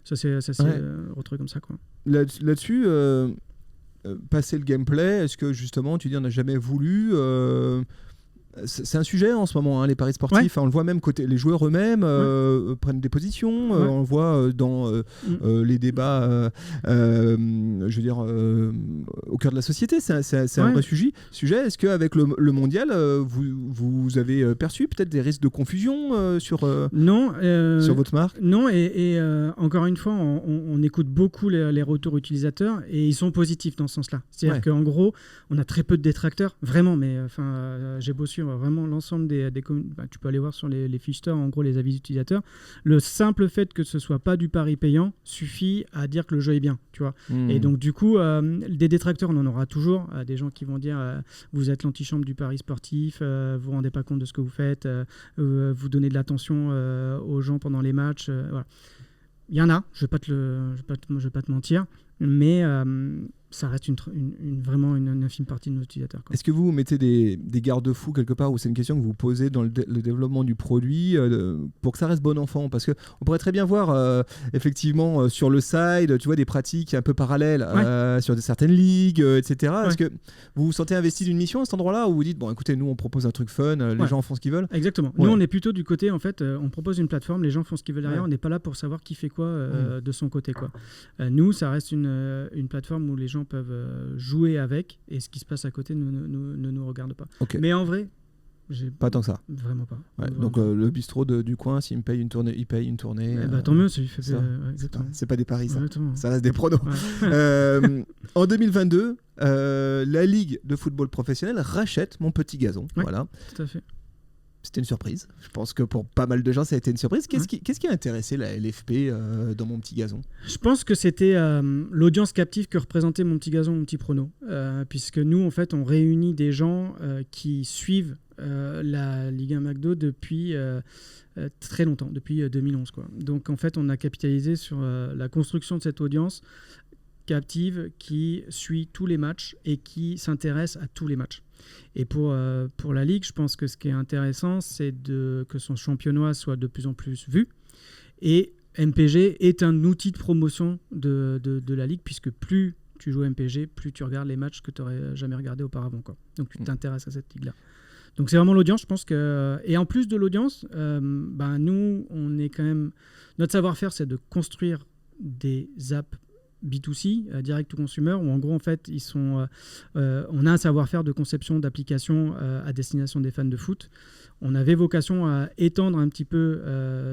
ça s'est retrouvé comme ça, quoi. Là-dessus, passer le gameplay, est-ce que justement, tu dis, on n'a jamais voulu... C'est un sujet en ce moment, hein, les paris sportifs. On le voit même côté les joueurs eux-mêmes prennent des positions. On le voit dans les débats, je veux dire, au cœur de la société. C'est un vrai sujet. Est-ce qu'avec le mondial, vous avez perçu peut-être des risques de confusion sur votre marque? Non, et encore une fois, on écoute beaucoup les retours utilisateurs et ils sont positifs dans ce sens-là. C'est-à-dire qu'en gros, on a très peu de détracteurs, vraiment, mais j'ai beau suivre vraiment l'ensemble des tu peux aller voir sur les fiches stores, en gros, les avis utilisateurs. Le simple fait que ce soit pas du pari payant suffit à dire que le jeu est bien, tu vois. Et donc, du coup, des détracteurs, on en aura toujours. Des gens qui vont dire vous êtes l'antichambre du pari sportif, vous vous rendez pas compte de ce que vous faites, vous donnez de l'attention aux gens pendant les matchs. Voilà. Il y en a, je vais pas te mentir, mais ça reste vraiment une infime partie de nos utilisateurs, quoi. Est-ce que vous mettez des garde-fous quelque part, ou c'est une question que vous posez dans le développement du produit pour que ça reste bon enfant? Parce qu'on pourrait très bien voir effectivement sur le side, tu vois, des pratiques un peu parallèles sur certaines ligues, etc. Est-ce que vous vous sentez investi d'une mission à cet endroit-là, ou vous dites, bon écoutez, nous on propose un truc fun, les gens font ce qu'ils veulent? Exactement. Nous on est plutôt du côté, en fait, on propose une plateforme, les gens font ce qu'ils veulent derrière, on n'est pas là pour savoir qui fait quoi de son côté, quoi. Nous, ça reste une plateforme où les gens peuvent jouer avec, et ce qui se passe à côté ne nous regarde pas. Mais en vrai, pas tant que ça. Vraiment pas. Donc le bistrot du coin, s'il me paye une tournée, il paye une tournée. Tant mieux, c'est pas des paris, ça. Ça reste des pronos. En 2022, la Ligue de football professionnel rachète Mon Petit Gazon. Voilà. Tout à fait. C'était une surprise. Je pense que pour pas mal de gens, ça a été une surprise. Qu'est-ce qui a intéressé la LFP dans Mon Petit Gazon? Je pense que c'était l'audience captive que représentait Mon Petit Gazon, Mon Petit Prono. Puisque nous, en fait, on réunit des gens qui suivent la Ligue 1 McDo depuis très longtemps, depuis 2011, quoi. Donc, en fait, on a capitalisé sur la construction de cette audience captive qui suit tous les matchs et qui s'intéresse à tous les matchs. Et pour la Ligue, je pense que ce qui est intéressant, c'est que son championnat soit de plus en plus vu. Et MPG est un outil de promotion de la Ligue, puisque plus tu joues MPG, plus tu regardes les matchs que tu n'aurais jamais regardés auparavant, quoi. Donc tu t'intéresses à cette Ligue-là. Donc c'est vraiment l'audience, je pense que... Et en plus de l'audience, nous, on est quand même... Notre savoir-faire, c'est de construire des apps B2C, direct to consumer, où en gros, en fait, on a un savoir-faire de conception d'applications à destination des fans de foot. On avait vocation à étendre un petit peu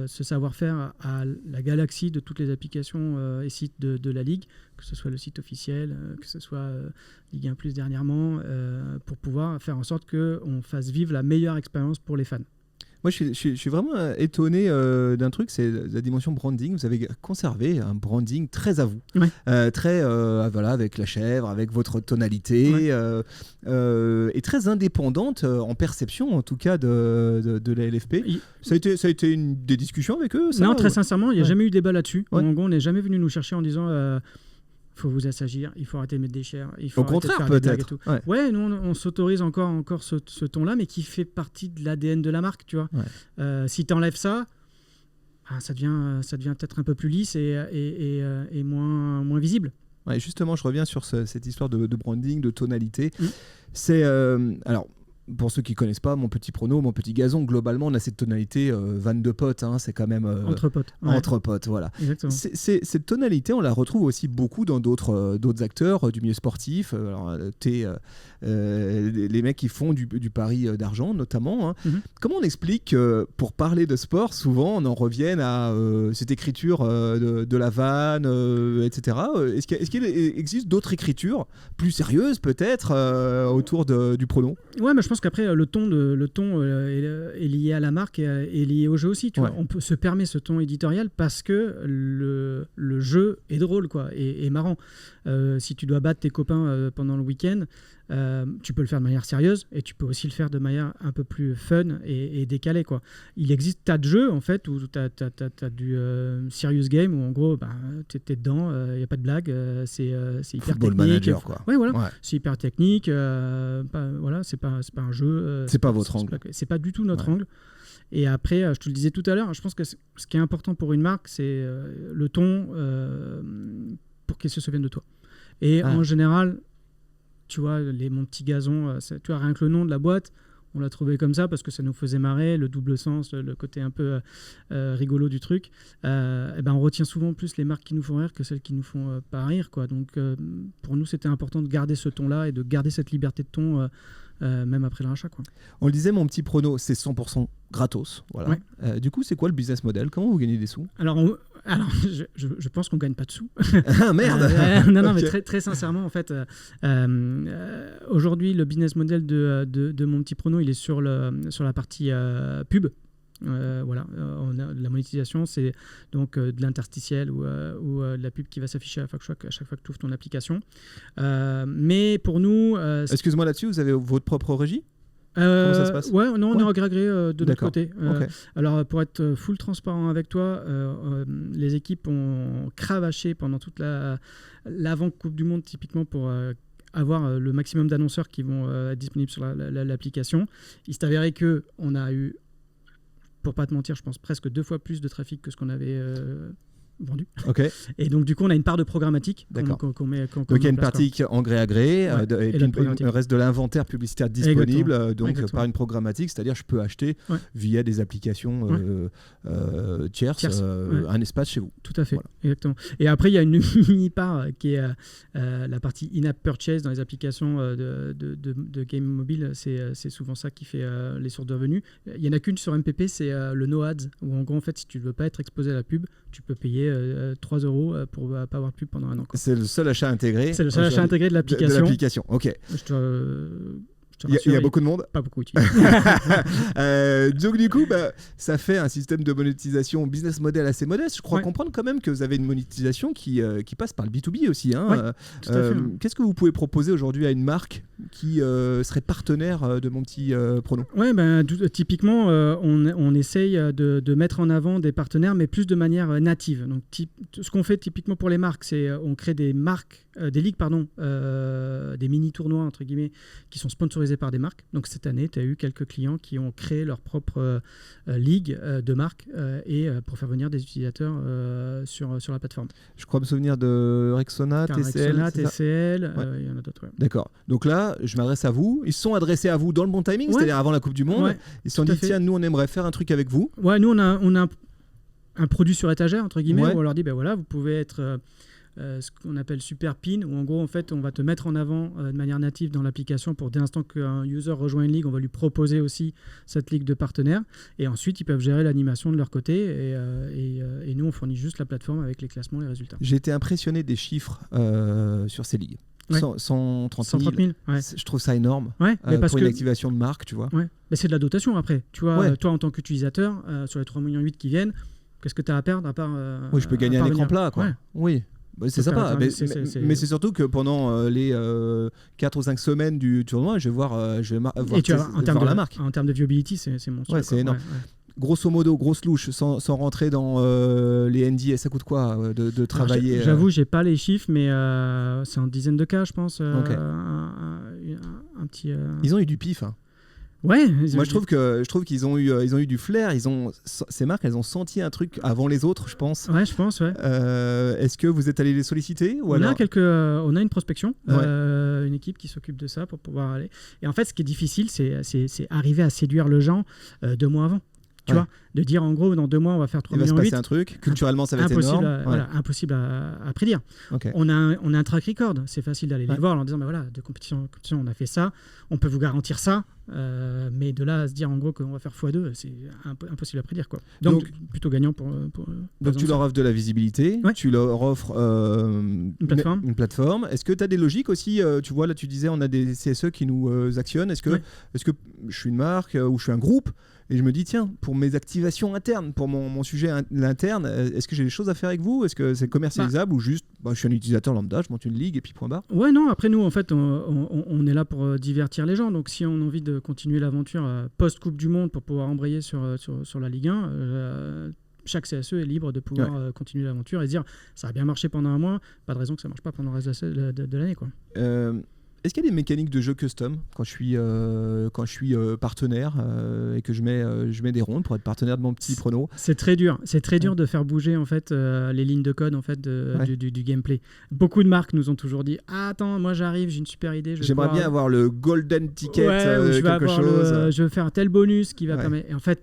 ce savoir-faire à la galaxie de toutes les applications et sites de la Ligue, que ce soit le site officiel, que ce soit Ligue 1+ dernièrement, pour pouvoir faire en sorte qu'on fasse vivre la meilleure expérience pour les fans. Moi, je suis vraiment étonné d'un truc, c'est la dimension branding. Vous avez conservé un branding très à vous, très voilà, avec la chèvre, avec votre tonalité, et très indépendante en perception, en tout cas de la LFP. Ça a été des discussions avec eux, ça, non, très sincèrement, il n'y a jamais eu débat là-dessus. En gros, on n'est jamais venu nous chercher en disant faut vous assagir, il faut arrêter de mettre des chairs, il faut au contraire peut-être. Ouais, nous on s'autorise encore ce ton-là, mais qui fait partie de l'ADN de la marque, tu vois. Si tu enlèves ça, ça devient peut-être un peu plus lisse et moins visible. Ouais, justement, je reviens sur cette histoire de branding, de tonalité. C'est alors. Pour ceux qui ne connaissent pas, Mon Petit Prono, Mon Petit Gazon, globalement, on a cette tonalité vanne de potes. C'est quand même... entre potes. Entre potes, voilà. Exactement. Cette tonalité, on la retrouve aussi beaucoup dans d'autres acteurs du milieu sportif. Alors, les mecs qui font du pari d'argent, notamment. Comment on explique que, pour parler de sport, souvent, on en revienne à cette écriture de la vanne, etc. Est-ce qu'il existe d'autres écritures plus sérieuses, peut-être, autour du prono ? Ouais, mais je pense qu'après, le ton est lié à la marque et est lié au jeu aussi. Tu vois, on peut se permettre ce ton éditorial parce que le jeu est drôle, quoi, et marrant. Si tu dois battre tes copains pendant le week-end, tu peux le faire de manière sérieuse et tu peux aussi le faire de manière un peu plus fun et décalée, quoi. Il existe tas de jeux en fait où tu as du serious game où en gros tu es dedans, il n'y a pas de blague, c'est hyper Football technique. Manager, quoi. Ouais, voilà. C'est hyper technique, voilà, c'est pas un jeu. C'est pas votre angle. C'est pas du tout notre angle. Et après, je te le disais tout à l'heure, je pense que ce qui est important pour une marque, c'est le ton pour qu'ils se souviennent de toi. Et en général, tu vois, Mon Petit Gazon, tu vois, rien que le nom de la boîte, on l'a trouvé comme ça parce que ça nous faisait marrer, le double sens, le côté un peu rigolo du truc. On retient souvent plus les marques qui nous font rire que celles qui nous font pas rire, quoi. Donc, pour nous, c'était important de garder ce ton-là et de garder cette liberté de ton même après le rachat, quoi. On le disait, Mon Petit Prono, c'est 100% gratos. Voilà. Du coup, c'est quoi le business model ? Comment vous gagnez des sous ? Alors, je pense qu'on ne gagne pas de sous. Ah merde. Non, mais très, très sincèrement, en fait, aujourd'hui, le business model de Mon Petit Prono, il est sur la partie pub. Voilà, la monétisation, c'est donc de l'interstitiel ou de la pub qui va s'afficher à chaque fois que tu ouvres ton application. Mais pour nous... Excuse-moi, là-dessus, vous avez votre propre régie ? Comment ça se passe ? Ouais, non, on est agréé de notre côté. Okay. Alors, pour être full transparent avec toi, les équipes ont cravaché pendant toute l'avant-Coupe du Monde, typiquement pour avoir le maximum d'annonceurs qui vont être disponibles sur l'application. Il s'est avéré qu'on a eu, pour pas te mentir, je pense presque 2 fois plus de trafic que ce qu'on avait vendu. Et donc du coup on a une part de programmatique qu'on met. Donc il y a une partie en gré à gré, et puis il reste de l'inventaire publicitaire disponible, donc par une programmatique, c'est-à-dire je peux acheter via des applications tierces un espace chez vous. Tout à fait, exactement. Et après il y a une mini part qui est la partie in-app purchase dans les applications de game mobile. C'est souvent ça qui fait les sources de revenus. Il y en a qu'une sur MPP, c'est le no ads, où en gros en fait si tu ne veux pas être exposé à la pub, tu peux payer 3 € pour ne pas avoir de pub pendant un an, quoi. C'est le seul achat intégré. C'est le seul achat intégré de l'application. De l'application, ok. Il y a beaucoup de monde. Pas beaucoup utilisé. Donc du coup, ça fait un système de monétisation, business model assez modeste. Je crois comprendre quand même que vous avez une monétisation qui passe par le B2B aussi. Hein. Tout à fait. Qu'est-ce que vous pouvez proposer aujourd'hui à une marque qui serait partenaire de Mon Petit Prono ? Ouais, typiquement, on essaye de mettre en avant des partenaires, mais plus de manière native. Donc, ce qu'on fait typiquement pour les marques, c'est on crée des ligues, des mini-tournois, entre guillemets, qui sont sponsorisés par des marques. Donc cette année, tu as eu quelques clients qui ont créé leur propre ligue de marques et pour faire venir des utilisateurs sur la plateforme. Je crois me souvenir de Rexona, TCL. TCL, il y en a d'autres. Ouais. D'accord. Donc là, je m'adresse à vous. Ils se sont adressés à vous dans le bon timing, c'est-à-dire avant la Coupe du Monde. Ils se sont dit, tiens, nous, on aimerait faire un truc avec vous. Ouais, nous, on a un produit sur étagère, entre guillemets, où on leur dit, voilà, vous pouvez être... ce qu'on appelle super pin, où en gros, en fait, on va te mettre en avant de manière native dans l'application pour dès l'instant qu'un user rejoint une ligue, on va lui proposer aussi cette ligue de partenaires. Et ensuite, ils peuvent gérer l'animation de leur côté. Et nous, on fournit juste la plateforme avec les classements, les résultats. J'ai été impressionné des chiffres sur ces ligues. Ouais. 130 000. 130 000, ouais. Je trouve ça énorme. Ouais, mais parce pour que une activation de marque, tu vois. ouais. Mais c'est de la dotation après. Tu vois, Ouais. toi en tant qu'utilisateur, sur les 3,8 millions qui viennent, qu'est-ce que tu as à perdre à part. Oui, je peux gagner un écran plat, quoi. Ouais. Oui. Bah, c'est Donc, sympa, c'est- mais c'est surtout que pendant les 4 ou 5 semaines du tournoi, je vais voir, voir, Et tu vois, en termes voir de la marque. En termes de viewability, c'est monstrueux. Ouais, c'est quoi. énorme. Grosso modo, grosse louche, sans rentrer dans les NDA, ça coûte quoi de travailler Alors, j'avoue, j'ai pas les chiffres, mais c'est en dizaines de cas, je pense. Ok. Un petit. Ils ont eu du pif. Hein. Ouais. Moi, je trouve qu'ils ont eu du flair. Ces marques, elles ont senti un truc avant les autres, je pense. Ouais, je pense, ouais. Est-ce que vous êtes allé les solliciter ou On alors... a une prospection, Ouais. une équipe qui s'occupe de ça pour pouvoir aller. Et en fait, ce qui est difficile, c'est arriver à séduire le gens 2 mois avant. Tu Ouais. vois, de dire en gros, dans 2 mois, on va faire 3 Il va se millions passer un truc. Culturellement, ça va être impossible, énorme. voilà, impossible à prédire. Ok. On a un track record, c'est facile d'aller les voir en leur disant bah voilà, de compétition en compétition, on a fait ça, on peut vous garantir ça, mais de là à se dire en gros qu'on va faire x2, c'est impossible à prédire quoi. Donc plutôt gagnant pour Donc tu leur offres de la visibilité, Ouais. tu leur offres une plateforme. Est-ce que tu as des logiques aussi tu vois, là tu disais on a des CSE qui nous actionnent. Est-ce que je suis une marque ou je suis un groupe et je me dis tiens, pour mes activations internes, pour mon sujet interne, est-ce que j'ai des choses à faire avec vous? Est-ce que c'est commercialisable ou juste je suis un utilisateur lambda, je monte une ligue et puis point barre? Ouais, non, après nous en fait on est là pour divertir les gens, donc si on a envie de continuer l'aventure post-Coupe du Monde pour pouvoir embrayer sur la Ligue 1, chaque CSE est libre de pouvoir continuer l'aventure et dire ça a bien marché pendant un mois, pas de raison que ça marche pas pendant le reste de l'année quoi. Est-ce qu'il y a des mécaniques de jeu custom quand je suis partenaire et que je mets des rondes pour être partenaire de mon petit prono? C'est très dur de faire bouger en fait les lignes de code en fait du gameplay. Beaucoup de marques nous ont toujours dit attends, moi j'arrive, j'ai une super idée, j'aimerais bien avoir le golden ticket je veux faire un tel bonus qui va permettre. Et en fait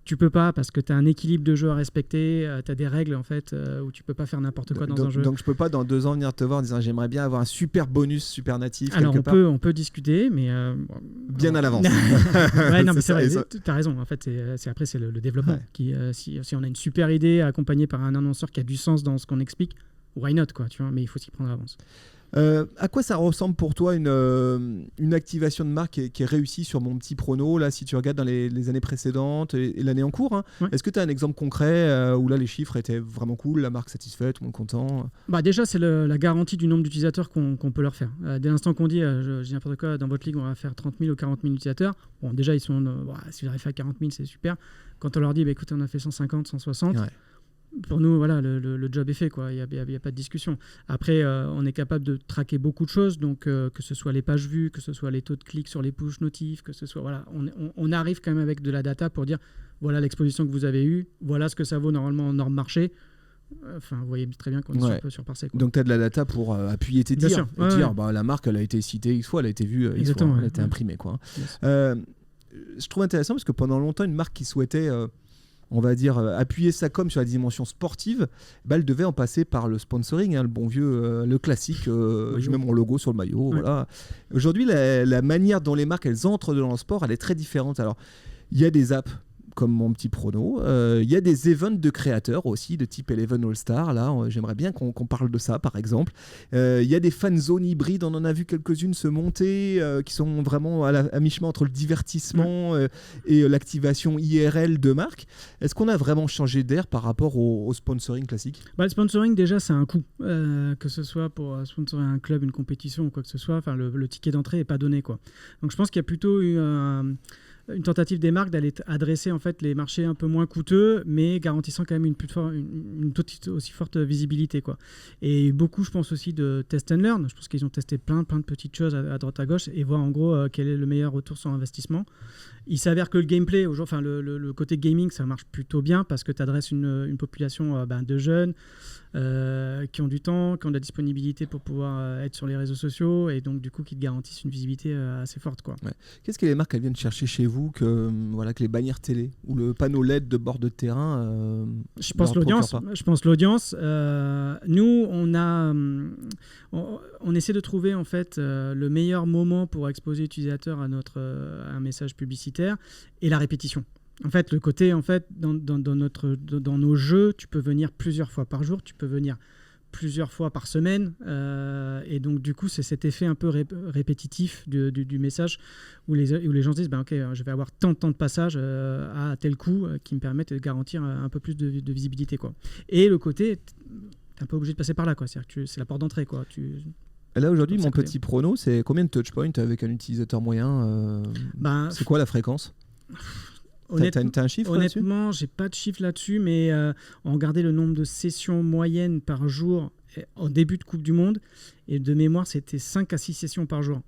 tu peux pas parce que tu as un équilibre de jeu à respecter, tu as des règles en fait où tu peux pas faire n'importe quoi dans un jeu. Donc je peux pas dans 2 ans venir te voir en disant j'aimerais bien avoir un super bonus super natif. Alors on peut discuter mais bien à l'avance. Ouais, non mais c'est vrai, tu as raison en fait c'est le développement qui si on a une super idée accompagnée par un annonceur qui a du sens dans ce qu'on explique, why not quoi, tu vois, mais il faut s'y prendre à l'avance. À quoi ça ressemble pour toi une activation de marque qui est réussie sur mon petit prono là, si tu regardes dans les années précédentes et l'année en cours, hein, est-ce que tu as un exemple concret où là les chiffres étaient vraiment cool, la marque satisfaite, tout le monde content? Déjà c'est la garantie du nombre d'utilisateurs qu'on peut leur faire. Dès l'instant qu'on dit je dis n'importe quoi, dans votre ligue on va faire 30 000 ou 40 000 utilisateurs, bon déjà ils sont si j'arrive à 40 000 c'est super. Quand on leur dit écoutez on a fait 150, 160, pour nous, voilà, le job est fait, quoi. Il y a pas de discussion. Après, on est capable de traquer beaucoup de choses, donc que ce soit les pages vues, que ce soit les taux de clics sur les push notifs, que ce soit, voilà, on arrive quand même avec de la data pour dire, voilà l'exposition que vous avez eue, voilà ce que ça vaut normalement en norme marché. Enfin, vous voyez très bien qu'on est un peu surpassé. Quoi. Donc, tu as de la data pour appuyer tes dires. Et dire, la marque, elle a été citée X fois, elle a été vue X fois, elle a été imprimée, quoi. Je trouve intéressant parce que pendant longtemps, une marque qui souhaitait... on va dire, appuyer sa com sur la dimension sportive, elle devait en passer par le sponsoring, le bon vieux, le classique, je mets mon logo sur le maillot. Voilà. Aujourd'hui, la manière dont les marques elles entrent dans le sport, elle est très différente. Alors, il y a des apps comme mon petit prono, il y a des events de créateurs aussi, de type Eleven All-Star, là, j'aimerais bien qu'on parle de ça, par exemple. Il y a des fan zones hybrides, on en a vu quelques-unes se monter, qui sont vraiment à mi-chemin entre le divertissement et l'activation IRL de marque. Est-ce qu'on a vraiment changé d'air par rapport au sponsoring classique? Le sponsoring, déjà, c'est un coût, que ce soit pour sponsorer un club, une compétition ou quoi que ce soit, le ticket d'entrée n'est pas donné, quoi. Donc je pense qu'il y a plutôt eu une tentative des marques d'aller adresser en fait les marchés un peu moins coûteux mais garantissant quand même une tout aussi forte visibilité quoi. Et beaucoup je pense aussi de test and learn, je pense qu'ils ont testé plein de petites choses à droite à gauche et voir en gros quel est le meilleur retour sur investissement. Il s'avère que le gameplay, le côté gaming ça marche plutôt bien parce que tu adresses une population de jeunes qui ont du temps, qui ont de la disponibilité pour pouvoir être sur les réseaux sociaux et donc du coup qui te garantissent une visibilité assez forte quoi. Qu'est-ce que les marques elles viennent chercher chez vous vous que les bannières télé ou le panneau LED de bord de terrain Je pense l'audience. Nous, on essaie de trouver en fait le meilleur moment pour exposer l'utilisateur à un message publicitaire et la répétition. En fait, le côté dans nos jeux, tu peux venir plusieurs fois par jour, tu peux venir plusieurs fois par semaine, et donc du coup c'est cet effet un peu répétitif du message où les gens se disent ok, je vais avoir tant de passages à tel coup qui me permettent de garantir un peu plus de visibilité, quoi. Et le côté t'es un peu obligé de passer par là, quoi. C'est-à-dire que c'est la porte d'entrée, quoi. Là aujourd'hui, mon petit prono, c'est combien de touchpoints avec un utilisateur moyen c'est quoi la fréquence? T'as un chiffre là-dessus? Honnêtement, j'ai pas de chiffre là-dessus, mais on regardait le nombre de sessions moyennes par jour en début de Coupe du Monde, et de mémoire, c'était 5 à 6 sessions par jour.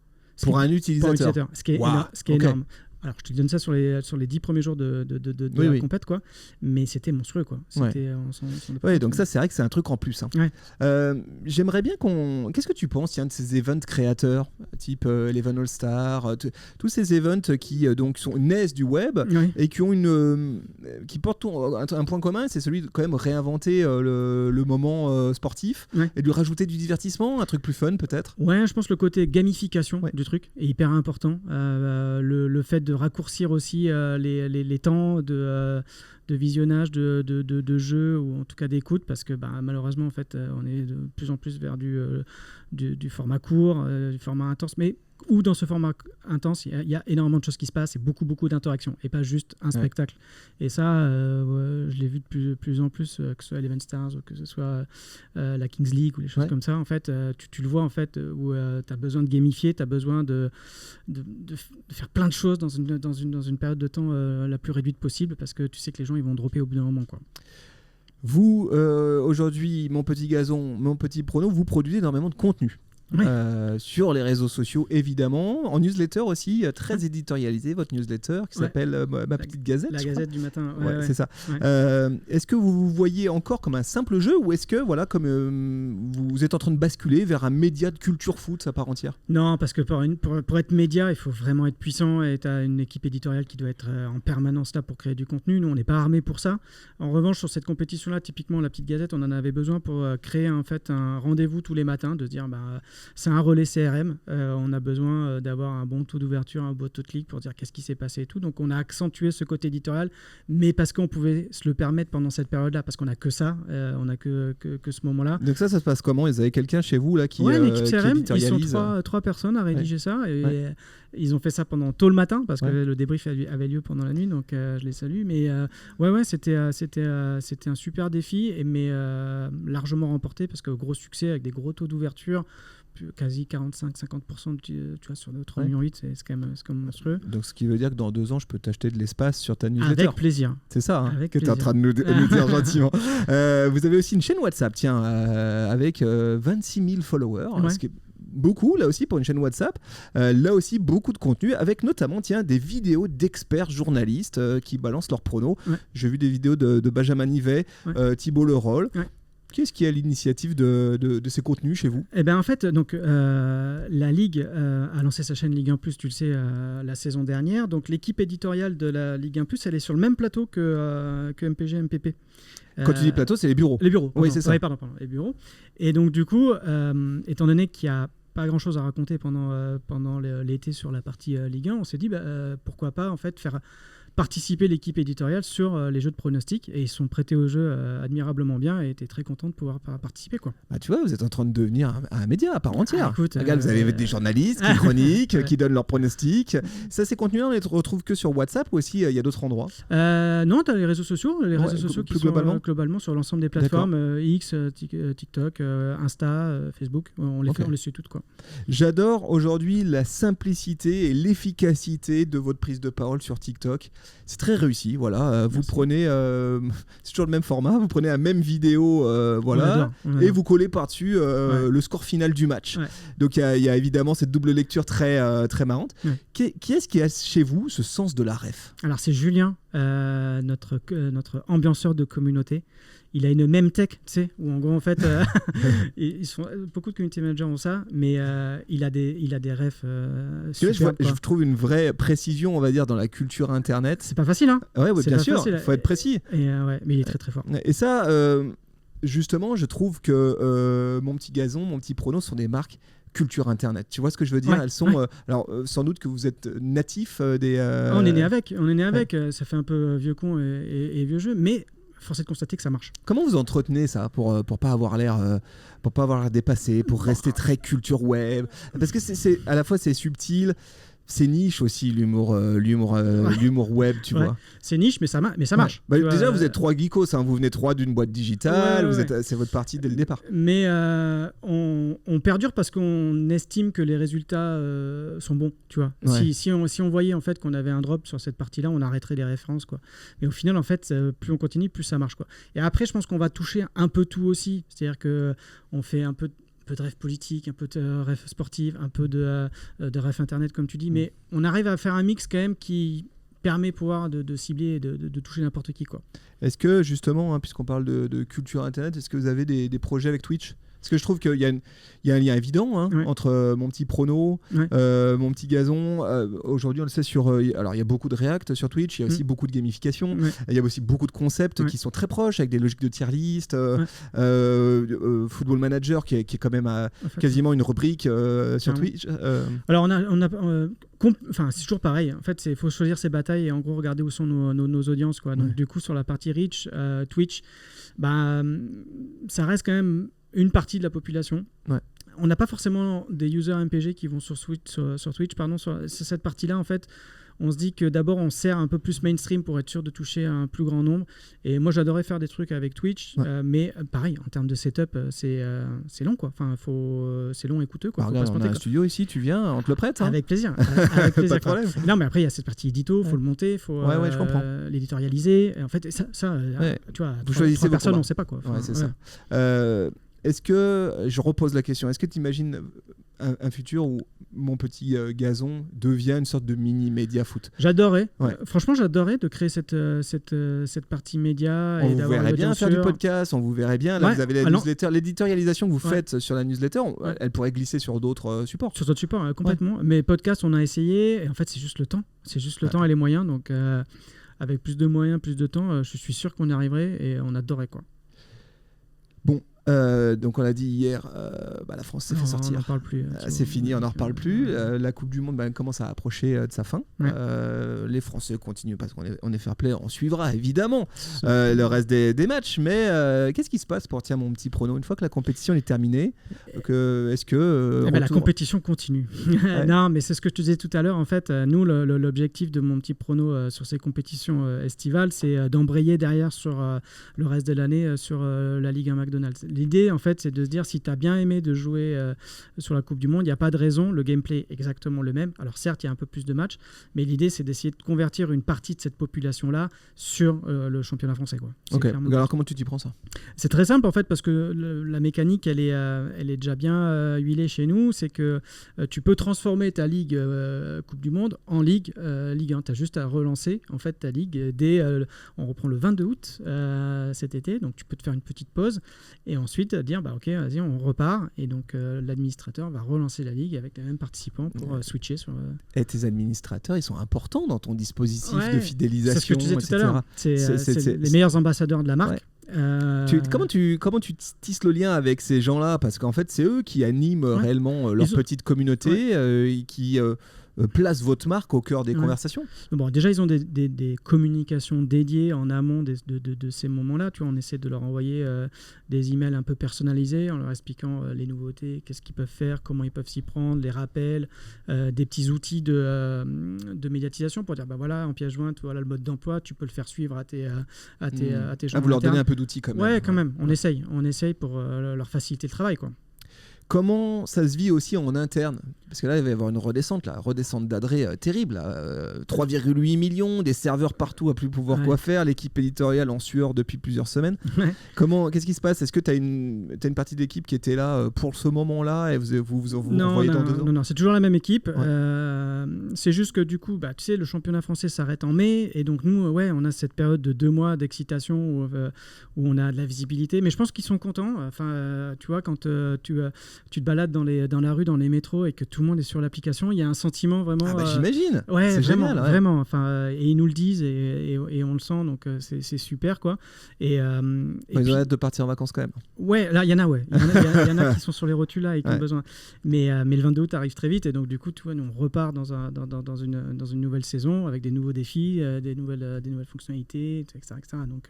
Pour un utilisateur. Ce qui est énorme. Alors, je te donne ça sur les 10 premiers jours de la compète, quoi. Mais c'était monstrueux, quoi. Donc ça, c'est vrai que c'est un truc en plus. Hein. Ouais. J'aimerais bien qu'est-ce que tu penses de ces events créateurs, type l'Event All-Star, tous ces events qui naissent du web et qui ont qui portent un point commun, c'est celui de quand même réinventer le moment sportif et de lui rajouter du divertissement, un truc plus fun peut-être. Ouais, je pense que le côté gamification du truc est hyper important. Le fait de raccourcir aussi les temps de visionnage de jeux, ou en tout cas d'écoute, parce que malheureusement en fait on est de plus en plus vers du format court, du format intense, mais où dans ce format intense il y a énormément de choses qui se passent et beaucoup d'interactions et pas juste un spectacle. Et ça je l'ai vu de plus en plus, que ce soit l'Event Stars ou que ce soit la Kings League ou les choses comme ça, en fait tu le vois en fait, où tu as besoin de gamifier, tu as besoin de faire plein de choses dans une période de temps la plus réduite possible, parce que tu sais que les gens ils vont dropper au bout d'un moment, quoi. Vous, aujourd'hui, mon petit gazon, mon petit prono, vous produisez énormément de contenu. Sur les réseaux sociaux, évidemment, en newsletter aussi, très éditorialisé, votre newsletter qui s'appelle Ma Petite Gazette. La Gazette du matin. C'est ça. Est-ce que vous vous voyez encore comme un simple jeu, ou est-ce que comme vous êtes en train de basculer vers un média de culture foot à part entière? Non, parce que pour être média, il faut vraiment être puissant, et tu as une équipe éditoriale qui doit être en permanence là pour créer du contenu. Nous, on n'est pas armés pour ça. En revanche, sur cette compétition-là, typiquement La Petite Gazette, on en avait besoin pour créer en fait un rendez-vous tous les matins, de se dire c'est un relais CRM, on a besoin d'avoir un bon taux d'ouverture, un bon taux de clic pour dire qu'est-ce qui s'est passé et tout. Donc on a accentué ce côté éditorial, mais parce qu'on pouvait se le permettre pendant cette période-là, parce qu'on n'a que ça, on n'a que ce moment-là. Donc ça se passe comment? Vous avez quelqu'un chez vous là qui l'équipe CRM, éditorialise? ils sont trois personnes à rédiger ça, et ils ont fait ça pendant tôt le matin, parce que le débrief avait lieu pendant la nuit, donc je les salue. Mais c'était un super défi, mais largement remporté, parce que gros succès avec des gros taux d'ouverture, quasi 45-50%, tu vois, sur nos 3,8 millions, c'est quand même monstrueux. Donc ce qui veut dire que dans 2 ans, je peux t'acheter de l'espace sur ta newsletter. Avec plaisir. C'est ça que tu es en train de nous dire gentiment. Vous avez aussi une chaîne WhatsApp, tiens, avec 26 000 followers, ce qui est beaucoup, là aussi, pour une chaîne WhatsApp. Là aussi, beaucoup de contenu, avec notamment des vidéos d'experts journalistes qui balancent leurs pronos. J'ai vu des vidéos de Benjamin Nivet, Thibault Leroll. Qu'est-ce qui est à l'initiative de ces contenus chez vous? En fait, donc, la Ligue a lancé sa chaîne Ligue 1+, tu le sais, la saison dernière. Donc l'équipe éditoriale de la Ligue 1+, elle est sur le même plateau que MPG, MPP. Quand tu dis plateau, c'est les bureaux. Les bureaux. Oui, c'est ça. Pardon, les bureaux. Et donc du coup, étant donné qu'il y a pas grand chose à raconter pendant l'été sur la partie Ligue 1, on s'est dit pourquoi pas en fait faire participer l'équipe éditoriale sur les jeux de pronostics, et ils sont prêtés au jeu admirablement bien, et étaient très contents de pouvoir participer, quoi. Tu vois, vous êtes en train de devenir un média à part entière. Écoute, vous avez des journalistes qui chroniquent, qui donnent leurs pronostics. Ça, ces contenus-là, on les retrouve que sur WhatsApp, ou aussi il y a d'autres endroits? Non, tu as les réseaux sociaux, qui sont globalement sur l'ensemble des plateformes, X, TikTok, Insta, Facebook, on les suit toutes, quoi. J'adore aujourd'hui la simplicité et l'efficacité de votre prise de parole sur TikTok. C'est très réussi, voilà. Vous prenez, c'est toujours le même format, vous prenez la même vidéo, voilà, on adore. Et vous collez par-dessus le score final du match. Donc il y a évidemment cette double lecture très marrante. Qui est-ce qui a chez vous ce sens de la ref? Alors c'est Julien notre ambianceur de communauté. Il a une même tech, tu sais, où en gros, en fait, beaucoup de community managers ont ça, mais il a des refs super. Je trouve une vraie précision, on va dire, dans la culture Internet. C'est pas facile, hein. Ouais, bien sûr, il faut être précis. Mais il est très très fort. Et ça, justement, je trouve que Mon Petit Gazon, Mon Petit Prono sont des marques culture Internet. Tu vois ce que je veux dire? Elles sont alors sans doute que vous êtes natif des. On est né avec. Ça fait un peu vieux con et vieux jeu, mais force est de constater que ça marche. Comment vous entretenez ça pour pas avoir l'air dépassé, pour rester très culture web? Parce que c'est à la fois c'est subtil. C'est niche aussi, l'humour web, tu vois. C'est niche, mais ça marche. Bah, déjà, vous êtes 3 geekos, hein, vous venez 3 d'une boîte digitale, c'est votre partie dès le départ. Mais on perdure parce qu'on estime que les résultats sont bons, tu vois. Ouais. Si on voyait en fait qu'on avait un drop sur cette partie-là, on arrêterait les références, quoi. Mais au final, en fait, plus on continue, plus ça marche, quoi. Et après, je pense qu'on va toucher un peu tout aussi. C'est-à-dire qu'on fait un peu de rêve politique, un peu de rêve sportif, un peu de rêve internet comme tu dis, mais on arrive à faire un mix quand même qui permet de cibler et de toucher n'importe qui, quoi. Est-ce que justement, puisqu'on parle de culture internet, est-ce que vous avez des projets avec Twitch? Parce que je trouve qu'il y a un lien évident entre Mon Petit Prono, Mon Petit Gazon. Aujourd'hui, on le sait alors, il y a beaucoup de React sur Twitch, il y a aussi beaucoup de gamification, il y a aussi beaucoup de concepts qui sont très proches, avec des logiques de tier list, Football Manager qui est quand même quasiment une rubrique sur Twitch. Alors, c'est toujours pareil. En fait, il faut choisir ses batailles et en gros regarder où sont nos audiences, quoi. Donc, du coup, sur la partie reach, Twitch, ça reste quand même une partie de la population. On n'a pas forcément des users MPG qui vont sur Twitch. Sur cette partie-là, en fait, on se dit que d'abord, on sert un peu plus mainstream pour être sûr de toucher un plus grand nombre. Et moi, j'adorais faire des trucs avec Twitch, mais pareil, en termes de setup, c'est long, quoi. Enfin, c'est long et coûteux, quoi. Regarde, on a un studio ici, tu viens, on te le prête, hein. Avec plaisir. Avec plaisir. Pas de problème. Non, mais après, il y a cette partie édito, il faut le monter, il faut je comprends. l'éditorialiser. Et en fait, ça tu vois, vous choisissez 3 personnes, on ne sait pas, quoi. Enfin, c'est ça. Est-ce que, je repose la question, est-ce que tu imagines un futur où Mon Petit Gazon devient une sorte de mini média foot? J'adorais. Franchement, j'adorais de créer cette partie média. On vous verrait bien faire du podcast, on vous verrait bien. Là, vous avez la newsletter, l'éditorialisation que vous faites sur la newsletter, elle pourrait glisser sur d'autres supports. Sur d'autres supports, complètement. Mais podcast, on a essayé. Et en fait, c'est juste le temps. C'est juste le temps et les moyens. Donc, avec plus de moyens, plus de temps, je suis sûr qu'on y arriverait et on adorait, quoi. Bon. Donc on l'a dit hier, la France s'est fait sortir. On n'en parle plus. C'est fini, on n'en reparle plus. La Coupe du Monde commence à approcher de sa fin. Les Français continuent parce qu'on est fair play. On suivra évidemment le reste des matchs. Mais qu'est-ce qui se passe pour Mon Petit Prono une fois que la compétition est terminée? Est-ce que la compétition continue. Non, mais c'est ce que je te disais tout à l'heure. En fait, nous, l'objectif de Mon Petit Prono sur ces compétitions estivales, c'est d'embrayer derrière sur le reste de l'année sur la Ligue 1 McDonald's. L'idée, en fait, c'est de se dire, si tu as bien aimé de jouer sur la Coupe du Monde, il n'y a pas de raison, le gameplay est exactement le même. Alors certes, il y a un peu plus de matchs, mais l'idée, c'est d'essayer de convertir une partie de cette population-là sur le championnat français, quoi. Ok, alors comment tu t'y prends ça? C'est très simple, en fait, parce que la mécanique, elle est déjà bien huilée chez nous. C'est que tu peux transformer ta Ligue Coupe du Monde en Ligue 1. Tu as juste à relancer, en fait, ta Ligue on reprend le 22 août cet été, donc tu peux te faire une petite pause et ensuite dire ok, vas-y, on repart, et donc l'administrateur va relancer la ligue avec les mêmes participants pour switcher sur Et tes administrateurs, ils sont importants dans ton dispositif de fidélisation, c'est ce que je disais tout à l'heure, c'est les meilleurs ambassadeurs de la marque. Comment tu tisses le lien avec ces gens-là, parce qu'en fait c'est eux qui animent réellement leur petite communauté et qui place votre marque au cœur des conversations. Bon, déjà, ils ont des communications dédiées en amont de ces moments-là. Tu vois, on essaie de leur envoyer des emails un peu personnalisés en leur expliquant les nouveautés, qu'est-ce qu'ils peuvent faire, comment ils peuvent s'y prendre, les rappels, des petits outils de médiatisation pour dire, voilà, en pièce jointe, voilà le mode d'emploi, tu peux le faire suivre à tes gens. Vous leur donnez un peu d'outils quand même. Ouais, quand même. On essaye pour leur faciliter le travail, quoi. Comment ça se vit aussi en interne? Parce que là, il va y avoir une redescente d'Adré terrible. 3,8 millions, des serveurs partout à plus pouvoir quoi faire, l'équipe éditoriale en sueur depuis plusieurs semaines. Qu'est-ce qui se passe? Est-ce que tu as une partie de l'équipe qui était là pour ce moment-là et vous revoyez dans 2 ans? Non, c'est toujours la même équipe. C'est juste que du coup, tu sais, le championnat français s'arrête en mai et donc nous, on a cette période de 2 mois d'excitation où on a de la visibilité. Mais je pense qu'ils sont contents. Enfin, tu vois, quand tu te balades dans la rue, dans les métros et que tout le monde est sur l'application, il y a un sentiment vraiment... j'imagine. Ouais, c'est vraiment, génial. Vraiment. Enfin, et ils nous le disent et on le sent, donc c'est super, quoi. Ils ont hâte de partir en vacances quand même. Ouais, là, il y en a, Il y en a qui sont sur les rotules là et qui ont besoin. Mais le 22 août arrive très vite et donc du coup, tu vois, nous, on repart dans une nouvelle saison avec des nouveaux défis, des nouvelles fonctionnalités, etc. Donc